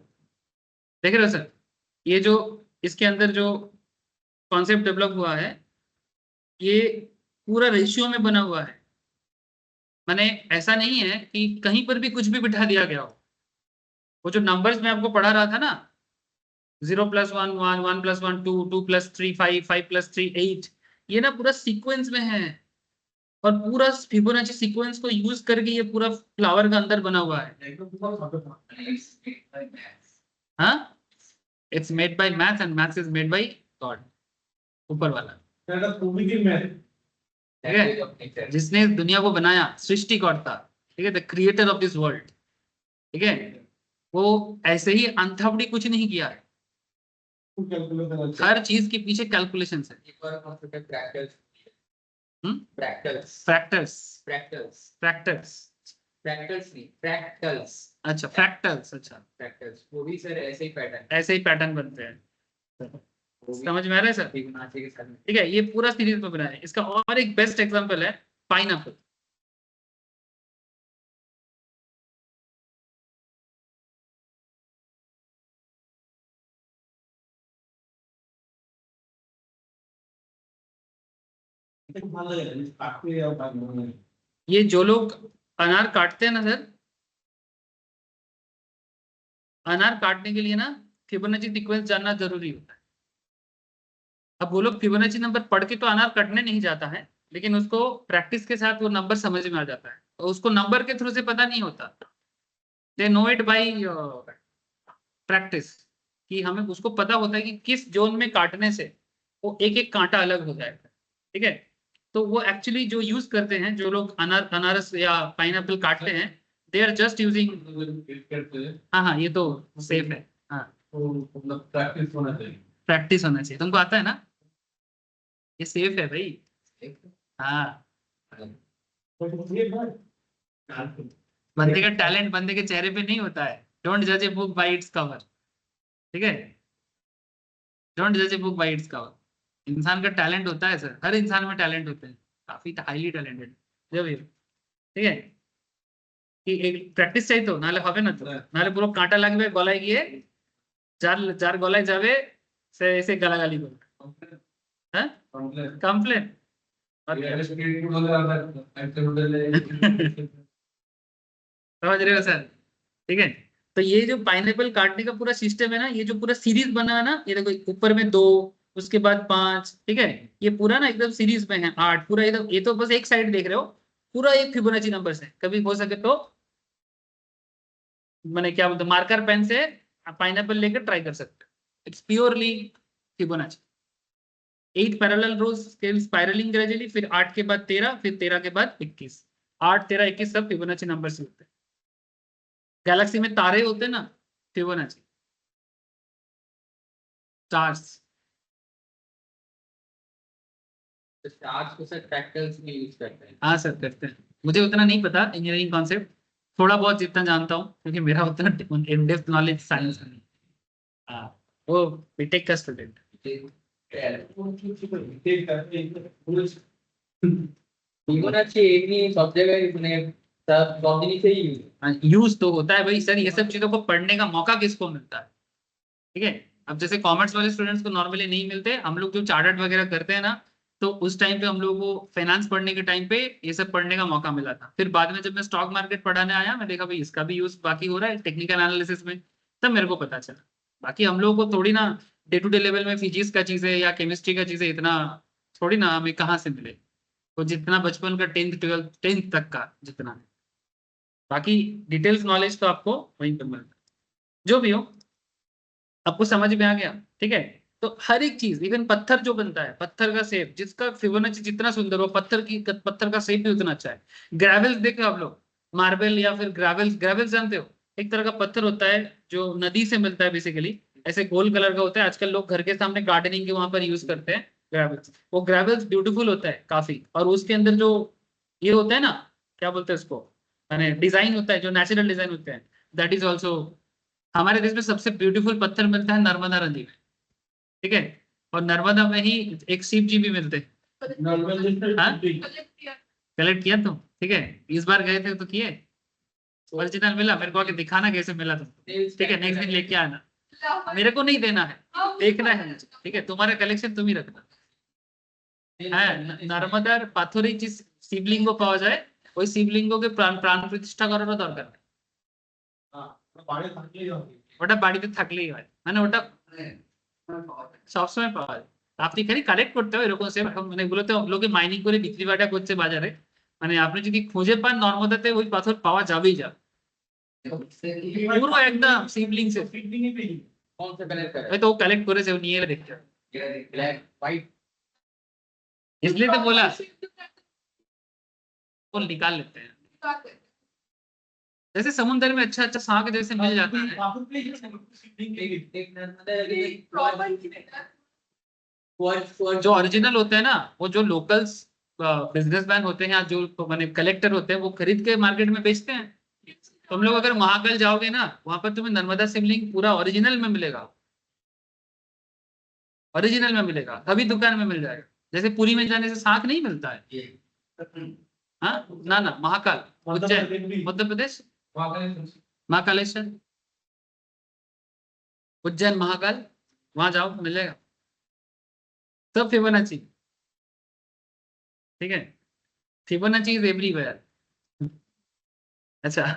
देख रहे हो सर, ये जो इसके अंदर जो कॉन्सेप्ट डेवलप हुआ है, ये पूरा रेशियो में बना हुआ है। माने ऐसा नहीं है कि कहीं पर भी कुछ भी बिठा दिया गया हो। वो जो नंबर्स में आपको पढ़ा रहा था ना, 0+1 1, 1+1 2, 2+3 5, 5+3 8, ये ना पूरा सीक्वेंस में है, और पूरा फिबोनाची सीक्वेंस को यूज करके ये पूरा फ्लावर का अंदर बना हुआ है। একদম পুরো শব্দ हाँ, it's made by math and math is made by God, ऊपर वाला, এটা প্রকৃতির ম্যাথ ठीक है, जिसने इस दुनिया को बनाया, सृष्टिकर्ता, ठीक है, the creator of this world, ठीक है, वो ऐसे ही अंथावड़ी कुछ नहीं किया है, ক্যালকুলেশন আছে हर चीज के पीछे कैलकुलेशन है। एक और कॉन्सेप्ट है फ्रैक्टल्स। हम्म? फ्रैक्टल्स फ्रैक्टर्स, फ्रैक्टल्स फ्रैक्टर्स, फ्रैक्टल्स नहीं, फ्रैक्टल्स अच्छा फ्रैक्टल्स, अच्छा फ्रैक्टल्स वो भी सर ऐसे ही पैटर्न ऐसे ही पैटर्न बनते हैं, समझ में आ रहा है सर? फिबोनाची के साथ में। ठीक है, ये पूरा सीरीज में बना है। इसका और एक बेस्ट एग्जांपल है पाइनएप्पल। এটা ভালো লাগে কাটতে আর ভালো লাগে ये जो लोग अनार काटते हैं ना सर, अनार काटने के लिए ना फिबोनाची सीक्वेंस जानना जरूरी होता है। अब वो लोग फिबोनाची नंबर पढ़ के तो अनार कटने नहीं जाता है, लेकिन उसको प्रैक्टिस के साथ वो नंबर समझ में आ जाता है, तो उसको नंबर के थ्रू से पता नहीं होता, they know it by practice, कि हमें उसको पता होता है कि किस जोन में काटने से वो एक एक कांटा अलग हो जाएगा, ठीक है। तो वो एक्चुअली जो यूज करते हैं, जो लोग अनारस या पाइनएप्पल काटते हैं, दे आर जस्ट यूजिंग, हाँ हाँ ये तो सेफ है, हाँ तो मतलब प्रैक्टिस होना चाहिए प्रैक्टिस होना चाहिए, तुमको आता है ना, ये सेफ है भाई, हाँ तो ये बात बंदे का टैलेंट बंदे के चेहरे पे नहीं होता है, डोंट जज a book by its cover, ठीक है, डोंट जज a book by its cover. इंसान का टैलेंट होता है सर, हर इंसान में टैलेंट होते हैं, काफी हाईली टैलेंटेड, जब ये ठीक है कि एक प्रैक्टिस चाहिए तो नाले হবে না তো, নালে পুরো কাঁটা লাগবে গলায় গিয়ে, যার যার গলায় যাবে সে এসে গালাগালি করবে, হ্যাঁ কমপ্লেন, समझ रहे हो सर? ठीक है, तो ये जो पाइनएप्पल काटने का पूरा सिस्टम है ना, ये जो पूरा सीरीज बना है ना, ये देखो ऊपर में 2, उसके बाद 5, ठीक है, ये पूरा ना एकदम सीरीज में है 8, पूरा एकदम, ये तो बस एक साइड देख रहे हो, पूरा एक फिबोनाची नंबर से। कभी हो सके तो मैंने क्या बोलते, मार्कर पेन से पाइनएप्पल लेकर ट्राई कर सकते हो, it's purely Fibonacci. 8 parallel rose scale spiralling gradually, फिर 8 के बाद 13, फिर 13 के बाद 21, 8 13 21 सब फिबोनाची नंबर से होते हैं। गैलेक्सी में तारे होते हैं ना, फिबोनाची स्टार्स, स्टार्स को सर फ्रैक्टल्स में यूज करते हैं। हाँ सर करते हैं, मुझे उतना नहीं पता इंजीनियरिंग कॉन्सेप्ट, थोड़ा बहुत जितना जानता हूँ, क्योंकि मेरा उतना इन डेप्थ नॉलेज साइंस नहीं। हाँ वो बीटेक का स्टूडेंट, फिबोनाची এমনি সব জায়গায় মানে সব জিনিসে यूज यूज तो होता है भाई सर, ये सब चीजों को पढ़ने का मौका किसको मिलता है, ठीक है। अब जैसे कॉमर्स वाले स्टूडेंट्स को नॉर्मली नहीं मिलते, हम लोग जो चार्टर्ड वगैरह करते हैं ना, तो उस टाइम पे हम लोगों को फाइनेंस पढ़ने के टाइम पे ये सब पढ़ने का मौका मिला था। फिर बाद में जब मैं स्टॉक मार्केट पढ़ाने आया, मैं देखा भाई इसका भी यूज बाकी हो रहा है टेक्निकल एनालिसिस में, तब मेरे को पता चला। बाकी हम लोगों को थोड़ी ना डे टू डे लेवल में फिजिक्स का चीजें या केमिस्ट्री का चीजें इतना थोड़ी ना हमें कहाँ से मिले, तो जितना बचपन का 10th 12th 10th तक का जितना है, बाकी डिटेल्स नॉलेज तो आपको वहीं पर मिलता है। जो भी हो, आपको समझ में आ गया, ठीक है। तो हर एक चीज, इवन पत्थर जो बनता है, पत्थर का शेप जिसका फिबोनाची जितना सुंदर हो, पत्थर का शेप भी उतना अच्छा है। ग्रेवल्स देखे आप लोग, मार्बल या फिर ग्रेवल्स, ग्रेवल्स जानते हो, एक तरह का पत्थर होता है जो नदी से मिलता है बेसिकली, ऐसे गोल कलर का होता है। आजकल लोग घर के सामने गार्डनिंग के वहां पर यूज करते हैं ग्रेवल्स। वो ग्रेवल्स ब्यूटीफुल होता है काफी, और उसके अंदर जो ये होता है ना, क्या बोलते हैं उसको, माने डिजाइन होता है, जो नेचुरल डिजाइन होते हैं, दैट इज ऑल्सो। हमारे देश में सबसे ब्यूटीफुल पत्थर मिलता है नर्मदा नदी में, ठीक है। और नर्मदा में ही एक शिव जी भी मिलते हैं। हाँ? कलेक्ट किया तुम, ठीक है, इस बार गए थे तो किए, ओरिजिनल मिला मेरे को, आके दिखाना कैसे मिला तुमको, ठीक है, नेक्स्ट दिन लेके आना। मेरे को नहीं देना है, देखना है मुझे, ठीक है, तुम्हारा कलेक्शन तुम ही रखना है। नर्मदार পাথরে যে শিবলিঙ্গ পাওয়া যায়, ওই শিবলিঙ্গকে প্রাণ প্রতিষ্ঠা করারও দরকার নেই, ওটা বাড়িতে থাকলেই হয়, মানে ওটা সবসময় পাওয়া যায়। আপনি খালি কালেক্ট করতে হবে এরকম সেম, এখন মানে এগুলোতে লোকে মাইনিং করে বিক্রি বাটা করছে বাজারে, মানে আপনি যদি খুঁজে পান নর্মদাতে ওই পাথর পাওয়া যাবেই যাবে, পুরো একদম শিবলিঙ্গ সে। कौन सा कलर का হয়তো ও কালেক্ট করেছে, ও নিয়ে এলে দেখতে হবে। है? ब्लैक व्हाइट इसलिए तो बोला वो निकाल लेते हैं, जैसे समुद्र में अच्छा अच्छा सांख जैसे मिल जाता है। एक नर्मदा जो ओरिजिनल होते हैं ना, वो जो लोकल्स बिजनेसमैन होते हैं या जो माने कलेक्टर होते हैं, वो खरीद के मार्केट में बेचते हैं। तुम लोग अगर महाकाल जाओगे ना, वहां पर तुम्हें नर्मदा शिवलिंग पूरा ओरिजिनल में मिलेगा, ओरिजिनल में मिलेगा, तभी दुकान में मिल जाएगा। जैसे पुरी में जाने से सांख नहीं मिलता है, हाँ ना ना, महाकाल उज्जैन मध्य प्रदेश, महाकालेश्वर उज्जैन महाकाल, वहां जाओ मिलेगा सब फिबोनाची, ठीक है, फिबोनाची इज एवरीवेयर। अच्छा,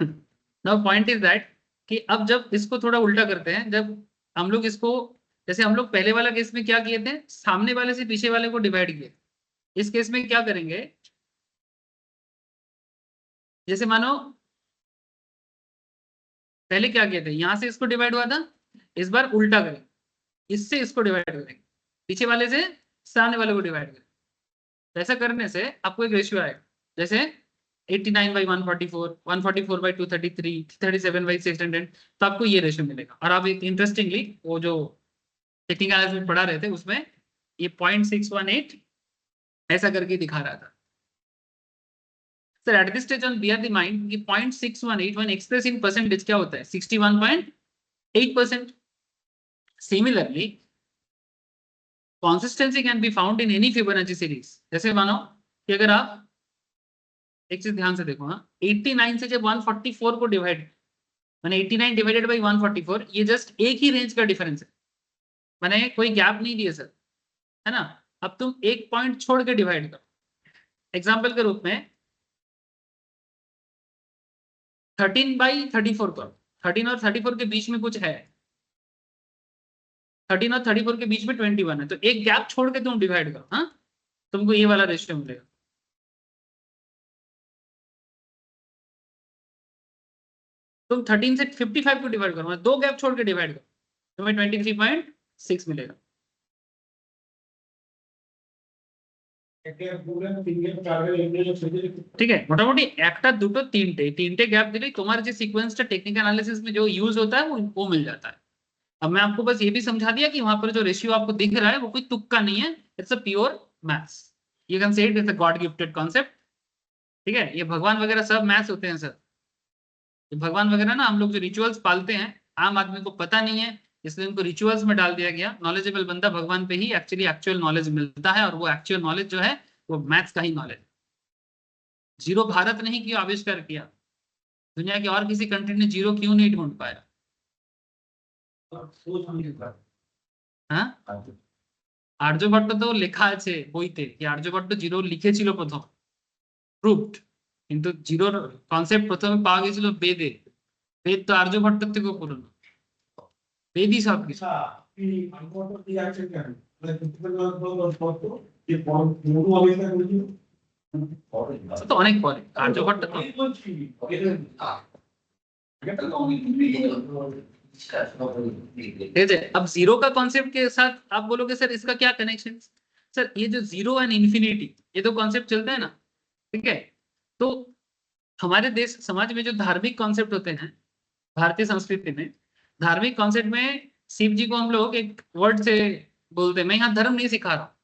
नाउ पॉइंट इज दैट कि अब जब इसको थोड़ा उल्टा करते हैं, जब हम लोग इसको, जैसे हम लोग पहले वाला केस में क्या किए थे, सामने वाले से पीछे वाले को डिवाइड किए, इस केस में क्या करेंगे, जैसे मानो पहले क्या किए थे, यहां से इसको डिवाइड हुआ था, इस बार उल्टा करें, इससे इसको डिवाइड करेंगे, पीछे वाले से सामने वाले को डिवाइड करें। तो ऐसा करने से आपको एक रेशियो आएगा, जैसे 89/144, 144/233, 37/600, तो आपको ये रेशियो मिलेगा। और आप एक इंटरेस्टिंगली वो जो टेक्निकल एनालिसिस पढ़ा रहे थे उसमें ये 0.618 ऐसा करके दिखा रहा था। Sir at this stage on bear the mind कि 0.618 व्हेन एक्सप्रेस इन परसेंटेज क्या होता है, 61.8%। Similarly consistency can be found in any Fibonacci series। जैसे मानो कि अगर आप एक चीज ध्यान से देखो, हाँ 89 से जब 144 को डिवाइड, मैंने 89 डिवाइडेड बाई 144, ये जस्ट एक ही रेंज का डिफरेंस है, मैंने कोई गैप नहीं दिया सर, है ना। अब तुम एक पॉइंट छोड़ के डिवाइड करो, एग्जाम्पल के रूप में 13/34 करो, 13 और 34 के बीच में कुछ है, 13 और 34 के बीच में 21 है, तो एक गैप छोड़ के तुम डिवाइड करो, हाँ तुमको ये वाला रेशियो मिलेगा। तुम 13 से 55 को डिवाइड करो, दो गैप छोड़ के डिवाइड करो, तुम्हें 23.6 मिलेगा। ঠিক আছে, মোটামুটি একটা দুটো তিনটে তিনটে গ্যাপ দিলেই তোমার যে সিक्वेंसটা टेक्निकल एनालिसिस में जो यूज होता है वो मिल जाता है। अब मैं आपको बस ये भी समझा दिया कि वहां पर जो रेशियो आपको दिख रहा है वो कोई तुक्का नहीं है, it's a pure maths, you can say it is a God gifted concept, ठीक है। ये भगवान वगैरह सब मैथ्स होते हैं सर, ये भगवान वगैरह ना हम लोग जो रिचुअल्स पालते हैं, आम आदमी को पता नहीं है, इसलिए उनको रिचुअल्स में डाल दिया गया। नॉलेजेबल बंदा भगवान पे ही एक्चुअली एक्चुअल नॉलेज मिलता है, और वो एक्चुअल नॉलेज जो है वो मैथ्स का ही नॉलेज। जीरो भारत ने ही क्यों आविष्कार किया, दुनिया के और किसी कंट्री ने जीरो क्यों नहीं ढूंढ पाया, हाँ আর্যভট্ট তো লেখা আছে বইতে যে আর্যভট্ট জিরো লিখেছিল প্রথম, প্রুভড, কিন্তু জিরোর কনসেপ্ট প্রথমে পাওয়া গেছিল বেদে। বেদ তো আর্যভট্টের থেকেও পুরনো, বেদই সবকিছু। আচ্ছা, আপনি আর্যভট্ট দিয়ে আছেন কেন? মানে তত্ত্ব যে মনু আবিষ্কার করেছিল। সে তো অনেক পরে, আর্যভট্ট তো আমি বলছি, এটা তো অনেক ठीक है। अब जीरो का कॉन्सेप्ट के साथ आप बोलोगे सर इसका क्या कनेक्शन? सर ये जो जीरो एंड इंफिनिटी, ये तो कॉन्सेप्ट चलता है ना, ठीक है। तो हमारे देश समाज में जो धार्मिक कॉन्सेप्ट होते हैं, भारतीय संस्कृति में धार्मिक कॉन्सेप्ट में शिव जी को हम लोग एक वर्ड से बोलते हैं। मैं यहाँ धर्म नहीं सिखा रहा हूँ,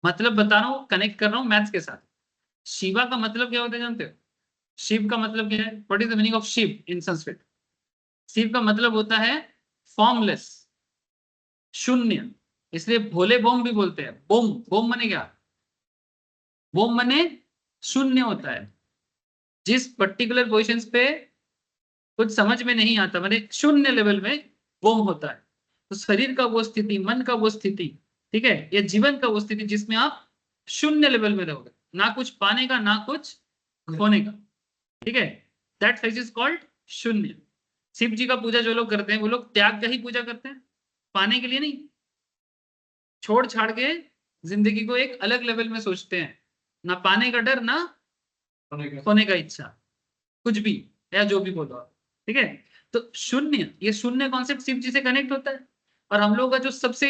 मतलब बता रहा हूँ, कनेक्ट कर रहा हूँ मैथ्स के साथ। शिवा का मतलब क्या होता है जानते हो? शिव का मतलब क्या है? What is the meaning of Shiv in Sanskrit? Shiv का मतलब होता है फॉर्मलेस, शून्य। इसलिए भोले बोम भी बोलते हैं। बोम, बोम माने क्या? बोम माने शून्य होता है। जिस पर्टिकुलर पोजिशन पे कुछ समझ में नहीं आता, माने शून्य लेवल में बोम होता है। तो शरीर का वो स्थिति, मन का वो स्थिति, ठीक है, या जीवन का वो स्थिति जिसमें आप शून्य लेवल में रहोगे, ना कुछ पाने का ना कुछ खोने का, ठीक है। दैट फेज इज कॉल्ड शून्य। शिव जी का पूजा जो लोग करते हैं वो लोग त्याग का ही पूजा करते हैं, पाने के लिए नहीं। छोड़ छाड़ के जिंदगी को एक अलग लेवल में सोचते हैं, ना पाने का डर ना खोने का इच्छा, कुछ भी या जो भी बोलो आप, ठीक है। तो शून्य, ये शून्य कॉन्सेप्ट शिव जी से कनेक्ट होता है। और हम लोगों का जो सबसे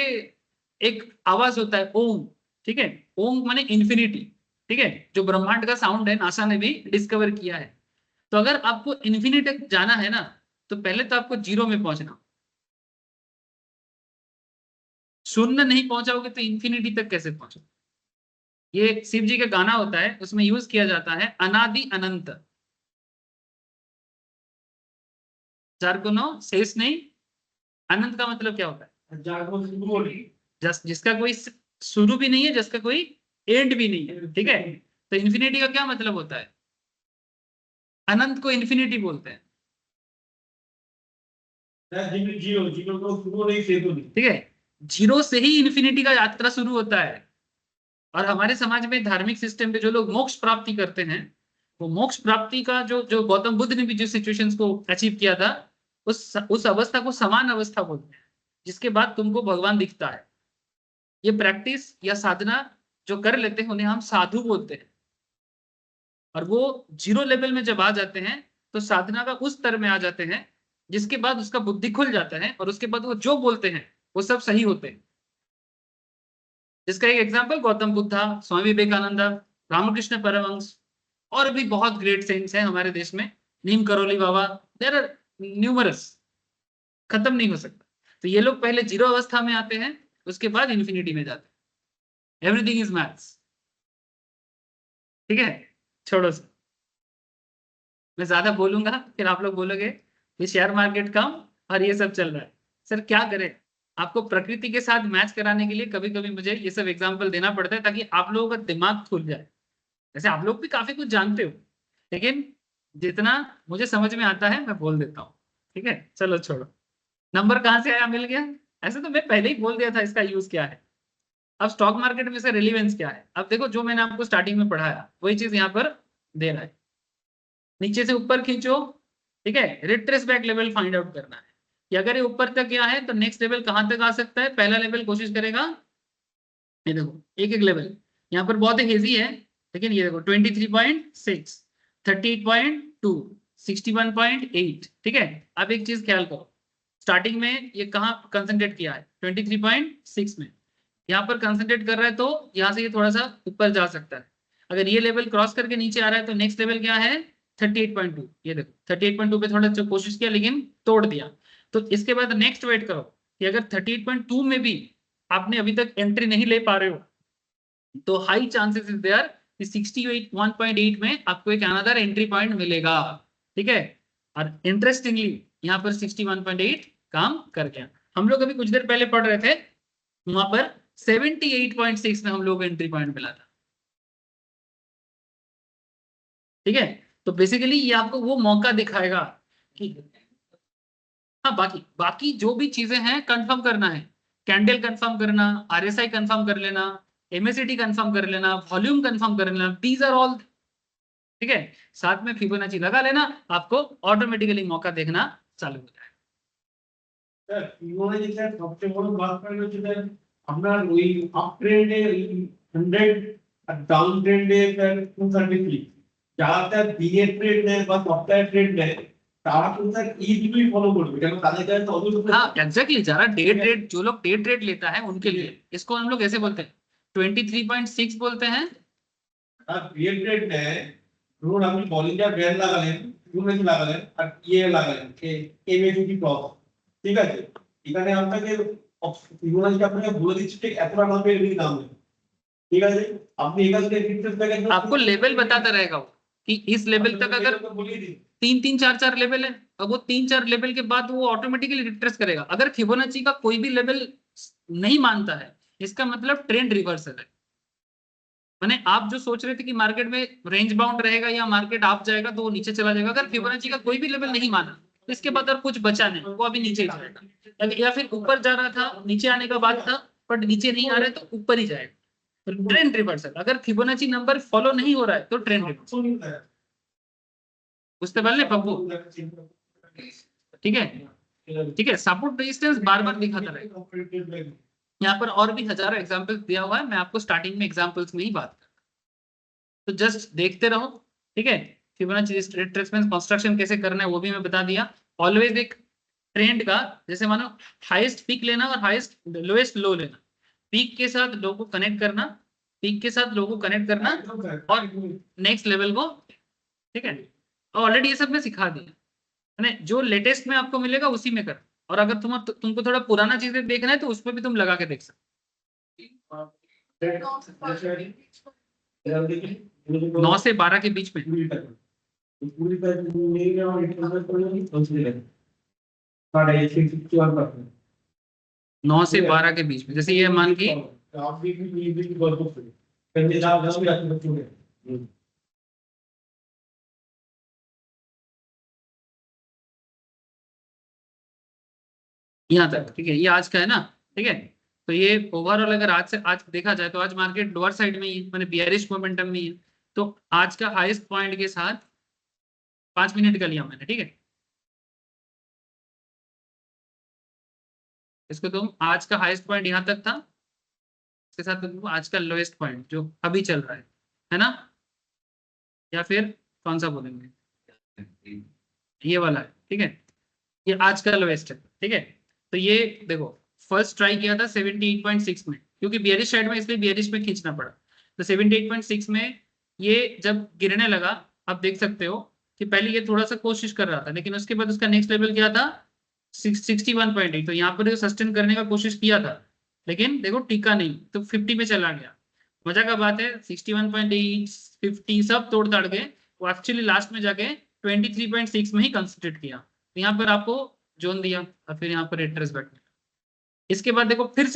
एक आवाज होता है ओम, ठीक है, ओम माने इन्फिनिटी, ठीक है, जो ब्रह्मांड का साउंड है, नासा ने भी डिस्कवर किया है। तो अगर आपको इन्फिनिटी तक जाना है ना, तो पहले तो आपको जीरो में पहुंचना। शून्य नहीं पहुंचाओगे तो इन्फिनिटी तक कैसे पहुंचो? ये शिव जी का गाना होता है, उसमें यूज किया जाता है अनादि अनंत, जारकुनो शेष नहीं। अनंत का मतलब क्या होता है? जिसका कोई शुरू भी नहीं है, जिसका कोई एंड भी नहीं है, ठीक है। तो इन्फिनिटी का क्या मतलब होता है? अनंत को इन्फिनिटी बोलते हैं, जीरो, जीरो को शुरू नहीं से तो नहीं। ठीक है। जीरो से ही इन्फिनिटी का यात्रा शुरू होता है। और हमारे समाज में धार्मिक सिस्टम पे जो लोग मोक्ष प्राप्ति करते हैं, वो मोक्ष प्राप्ति का जो जो गौतम बुद्ध ने भी जिस सिचुएशंस को अचीव किया था, उस अवस्था को समान अवस्था बोलते हैं, जिसके बाद तुमको भगवान दिखता है। ये प्रैक्टिस या साधना जो कर लेते हैं उन्हें हम साधु बोलते हैं। और वो जीरो लेवल में जब आ जाते हैं तो साधना का उस स्तर में आ जाते हैं जिसके बाद उसका बुद्धि खुल जाता है, और उसके बाद वो जो बोलते हैं वो सब सही होते हैं। जिसका एक एग्जाम्पल गौतम बुद्धा, स्वामी विवेकानंद, रामकृष्ण परमहंस, और भी बहुत ग्रेट सेंट्स हैं हमारे देश में, Neem Karoli Baba, there are numerous, खत्म नहीं हो सकता। तो ये लोग पहले जीरो अवस्था में आते हैं, उसके बाद इन्फिनिटी में जाते हैं। एवरीथिंग इज मैथ्स, ठीक है। छोड़ो सर, मैं ज्यादा बोलूंगा फिर आप लोग बोलोगे ये शेयर मार्केट कम और ये सब चल रहा है। सर क्या करें, आपको प्रकृति के साथ मैच कराने के लिए कभी कभी मुझे ये सब एग्जाम्पल देना पड़ता है, ताकि आप लोगों का दिमाग खुल जाए। वैसे आप लोग भी काफी कुछ जानते हो, लेकिन जितना मुझे समझ में आता है मैं बोल देता हूँ, ठीक है। चलो छोड़ो, नंबर कहाँ से आया, मिल गया। ऐसे तो मैं पहले ही बोल दिया था इसका यूज क्या है। अब स्टॉक मार्केट में इसका रिलेवेंस क्या है? अब देखो, जो मैंने आपको स्टार्टिंग में पढ़ाया वही चीज यहाँ पर दे रहा है। नीचे से ऊपर खींचो, ठीक है, retrace back level find out करना है कि अगर ये ऊपर तक गया है तो नेक्स्ट लेवल कहां तक आ सकता है। पहला लेवल कोशिश करेगा, ये देखो एक एक लेवल यहाँ पर बहुत हेजी है, लेकिन ये देखो 23.6, 38.2, 61.8, ठीक है। अब एक चीज ख्याल करो, स्टार्टिंग में ये कहाँ कंसंट्रेट किया है? 23.6 में। यहाँ पर कंसंट्रेट कर रहा है तो यहाँ से ये थोड़ा सा ऊपर जा सकता है। अगर ये लेवल क्रॉस करके नीचे आ रहा है तो नेक्स्ट लेवल क्या है? 38.2। ये देखो 38.2 पे थोड़ा कोशिश किया लेकिन तोड़ दिया। तो इसके बाद नेक्स्ट वेट करो कि अगर 38.2 में भी आपने अभी तक एंट्री नहीं ले पा रहे हो, तो हाई चांसेस इज देयर कि 61.8 में आपको एक अनदर एंट्री पॉइंट मिलेगा, ठीक है। और इंटरेस्टिंगली यहाँ पर 61.8 काम कर गया। हम लोग अभी कुछ देर पहले पढ़ रहे थे, वहां पर 78.6 में हम लोग एंट्री पॉइंट मिला था, ठीक है। तो बेसिकली ये आपको वो मौका दिखाएगा कि हाँ, बाकी जो भी चीजें हैं कंफर्म करना है कैंडल कंफर्म करना, आरएसआई कंफर्म कर लेना, एमएसीडी कंफर्म कर लेना, वॉल्यूम कंफर्म कर लेना, दीज आर ऑल, ठीक है, साथ में फिबोनाची लगा लेना, आपको ऑटोमेटिकली मौका देखना चालू हो जाएगा। স্যার ফিবোনাচি স্যার সবচেয়ে বড় প্লাস পয়েন্ট হচ্ছে স্যার আপনার ওই আপ ট্রেন্ডে 100 আর ডাউন ট্রেন্ডে স্যার 233 যারা স্যার দিনে ট্রেড নেয় বা সপ্তাহে ট্রেড নেয় তারা কিন্তু স্যার ইজিলি ফলো করবে কারণ তাদের কাছে তো অত हाँ एग्जैक्टली, जरा डे ट्रेड, जो लोग डे ट्रेड लेता है उनके लिए इसको हम लोग ऐसे बोलते हैं, 23.6 बोलते हैं। আর ডে ট্রেড নেয় ধরুন আপনি বলিংটা ব্যান্ড লাগালেন ফিবোনাচি লাগালেন আর লাগালেন এমএসডি ক্রস, ঠিক আছে, এখানে আপনাকে ফিবোনাচি আপনাকে বলে দিচ্ছে ঠিক এতটা নামে এমনি দাম হবে, ঠিক আছে, আপনি এখান থেকে ফিক্সড দেখেন आपको लेवल बताता रहेगा वो कि इस लेवल तक अगर বলিয়ে দিন 3-3-4-4 लेवल है, अब वो 3-4 लेवल के बाद वो ऑटोमेटिकली रिट्रेस करेगा। अगर फिबोनाची का कोई भी लेवल नहीं मानता है, इसका मतलब ट्रेंड रिवर्सल है। माने आप जो सोच रहे थे कि मार्केट में रेंज बाउंड रहेगा या मार्केट आप जाएगा तो वो नीचे चला जाएगा, अगर फिबोनाची का कोई भी लेवल नहीं माना, इसके बाद और कुछ बचा नहीं, वो अभी नीचे ही जाएगा, या फिर ऊपर जा रहा था, नीचे आने का बात था बट नीचे नहीं आ रहा है तो ऊपर ही जाएगा। ट्रेंड रिवर्सल, अगर फिबोनाची नंबर फॉलो नहीं हो रहा है तो ट्रेंड रिवर्सल, बुझते पारले बाबू? ठीक है, ठीक है, सपोर्ट रेजिस्टेंस बार बार दिखाता रहेगा। यहाँ पर और भी हजारों एग्जांपल्स दिया हुआ है, मैं आपको स्टार्टिंग में एग्जांपल्स में ही बात कर, तो जस्ट देखते रहो, ठीक है। फिबोनाची रिट्रेसमेंट कंस्ट्रक्शन कैसे करना है वो भी मैं बता दिया। ऑलवेज एक ट्रेंड का, जैसे मानो हाईएस्ट पीक लेना और हाईएस्ट लोएस्ट लो लेना, पीक के साथ लो को कनेक्ट करना, पीक के साथ लो को कनेक्ट करना और नेक्स्ट लेवल को, ठीक है, ऑलरेडी ये सब मैं सिखा दिया, मैंने जो लेटेस्ट में आपको मिलेगा उसी में कर, और अगर तुमको थोड़ा पुराना चीजें देखना है तो उसमें भी तुम लगा के देख सकते 9 से 12 के बीच में। पूरी तरह नहीं है और इंटरनेट पर नहीं पहुंचने लगे 61%। 9 से 12 के बीच में, जैसे ये मान की आप भी बहुत कुछ करने जा रहे हो या बच्चों में यहाँ तक, ठीक है, ये आज का है ना, ठीक है। तो ये ओवरऑल अगर आज से आज देखा जाए तो आज मार्केट लोअर साइड में ही है, मैंने बियरिश मोमेंटम में ही है, तो आज का हाईएस्ट पॉइंट के साथ 5 मिनट का लिया मैंने, ठीक है, इसको तुम आज का हाईएस्ट पॉइंट यहाँ तक था, इसके साथ तुम आज का लोएस्ट पॉइंट जो अभी चल रहा है ना, या फिर कौन सा बोलेंगे, ये वाला है, ठीक है, ये आज का लोएस्ट है, ठीक है। तो ये देखो फर्स्ट ट्राई किया था 78.6 में, क्योंकि बियरिश साइड में, इसलिए बियरिश में खींचना पड़ा, तो 78.6 में ये जब गिरने लगा, आप देख सकते हो कि पहले ये थोड़ा सा कोशिश कर रहा था, लेकिन उसके बाद उसका नेक्स्ट लेवल क्या था 61.8, तो यहाँ पर सस्टेन करने का कोशिश किया था, लेकिन देखो टिका नहीं, तो 50 में चला गया। मजा का बात है 61.8 50 सब तोड़ ताड़ के वो एक्चुअली लास्ट में जाके 23.6 में ही कंसंट्रेट किया, तो यहाँ पर आपको जोन दिया और फिर यहाँ पर रिट्रेस बैठने, इसके बाद देखो फिर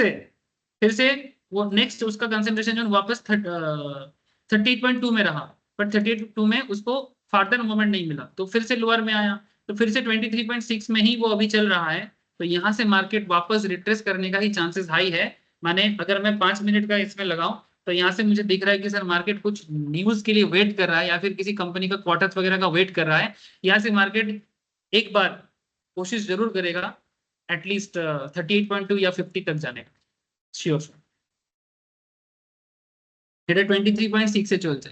से वो नेक्स्ट उसका कंसंट्रेशन जोन वापस 38.2 में रहा, बट 38.2 में उसको फार्दर मूवमेंट नहीं मिला, तो फिर से लोअर में आया, तो फिर से 23.6 में ही वो अभी चल रहा है, तो यहाँ से मार्केट वापस रिट्रेस करने का ही चांसेस हाई है। माने अगर मैं 5 मिनट का इसमें लगाऊं तो यहाँ से मुझे दिख रहा है कि सर मार्केट कुछ न्यूज के लिए वेट कर रहा है या फिर किसी कंपनी का क्वार्टर्स वगैरह का वेट कर रहा है, यहाँ से मार्केट एक बार कोशिश जरूर करेगा एटलीस्ट 38.2 या 50 तक जाने का, श्योर। এটা 23.6 এ চলছে,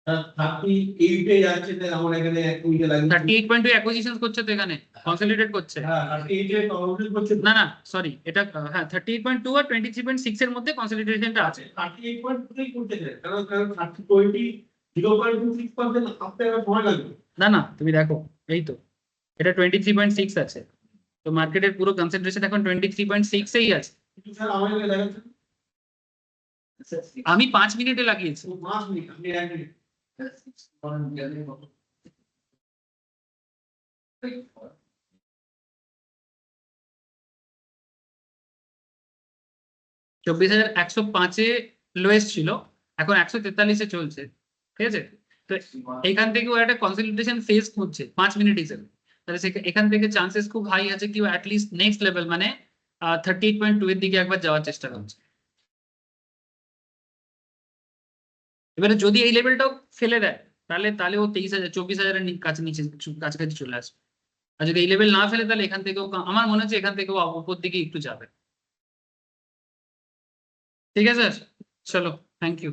38 এ যাচ্ছে তাহলে আমরা এখানে এক মিনিট লাগবে 38.2 অ্যাকুইজিশনস করছে তো এখানে কনসলিডেট করছে, হ্যাঁ 38 এ কমপ্লিট করছে না সরি এটা হ্যাঁ 38.2 আর 23.6 এর মধ্যে কনসলিডেশনটা আছে, 38.2 করতে চাই কারণ 0.26% আপনি আর সময় লাগবে না তুমি দেখো এই তো এটা 23.6 আছে, তো মার্কেটের পুরো কনসেন্ট্রেশন এখন 23.6 এই আছে। কিন্তু স্যার আমাকে দেখাচ্ছে আমি 5 মিনিটে লাগিয়েছি, 5 মিনিট আপনি 1 মিনিট চব্বিশ 1,105 লোয়েস্ট ছিল, এখন 143 চলছে, ঠিক আছে। তো এখান থেকে ও একটা কনসলিডেশন ফেজ খুঁজছে 5 মিনিট হিসেবে, তাহলে এখান থেকে চান্সেস খুব হাই আছে কি ও অ্যাটলিস্ট নেক্সট লেভেল মানে 38.2 এর দিকে একবার যাওয়ার চেষ্টা করছে। এবারে যদি এই লেভেলটাও ফেলে দেয় তাহলে তাহলে ও 23,000 24,000 এর কাছে নিচে কাছাকাছি চলে আসবে। আর যদি এই লেভেল না ফেলে তাহলে এখান থেকেও আমার মনে হচ্ছে এখান থেকেও উপর দিকে একটু যাবে। ठीक है सर, चलो थैंक यू,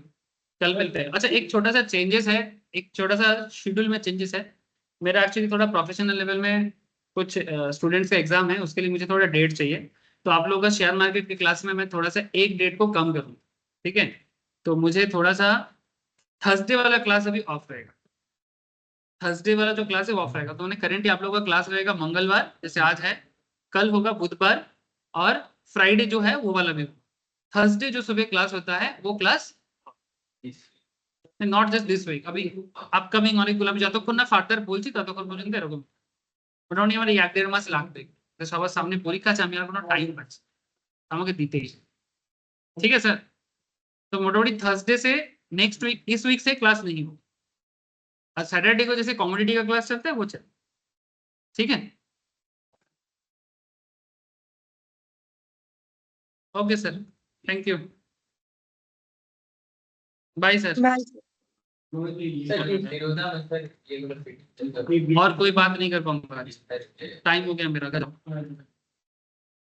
कल मिलते हैं। अच्छा एक छोटा सा चेंजेस है, एक छोटा सा शेड्यूल में चेंजेस है। मेरा एक्चुअली थोड़ा प्रोफेशनल लेवल में कुछ स्टूडेंट्स का एग्जाम है, उसके लिए मुझे थोड़ा डेट चाहिए। तो आप लोगों का शेयर मार्केट की क्लास में मैं थोड़ा सा एक डेट को कम करूँ, ठीक है। तो मुझे थोड़ा सा थर्सडे वाला क्लास अभी ऑफ रहेगा, थर्सडे वाला जो क्लास है वो ऑफ रहेगा। तो करेंटली आप लोगों का क्लास रहेगा मंगलवार जैसे आज है, कल होगा बुधवार, और फ्राइडे जो है वो वाला भी। थर्सडे जो सुबह क्लास होता है वो class not just this week, আমি আপকামিং অনেকগুলো আমি যতক্ষণ না ফার্দার বলছি ততক্ষণ পর্যন্ত এরকম মোটামুটি আমার 1-1.5 মাস লাগবে। সবার সামনে পরীক্ষা আছে, আমি আর কোনো টাইম পাচ্ছি আমাকে দিতেই, ठीक है सर। तो मोटामोटी थर्सडे से नेक्स्ट वीक, इस वीक से क्लास नहीं हो, और सैटरडे को जैसे कॉमोडिटी का क्लास चलता है वो चल, ठीक है। Okay sir, thank you, bye sir. Bye. Sir ये निरोधा में सर ये मतलब और कोई बात नहीं कर पाऊंगा, टाइम हो गया मेरा।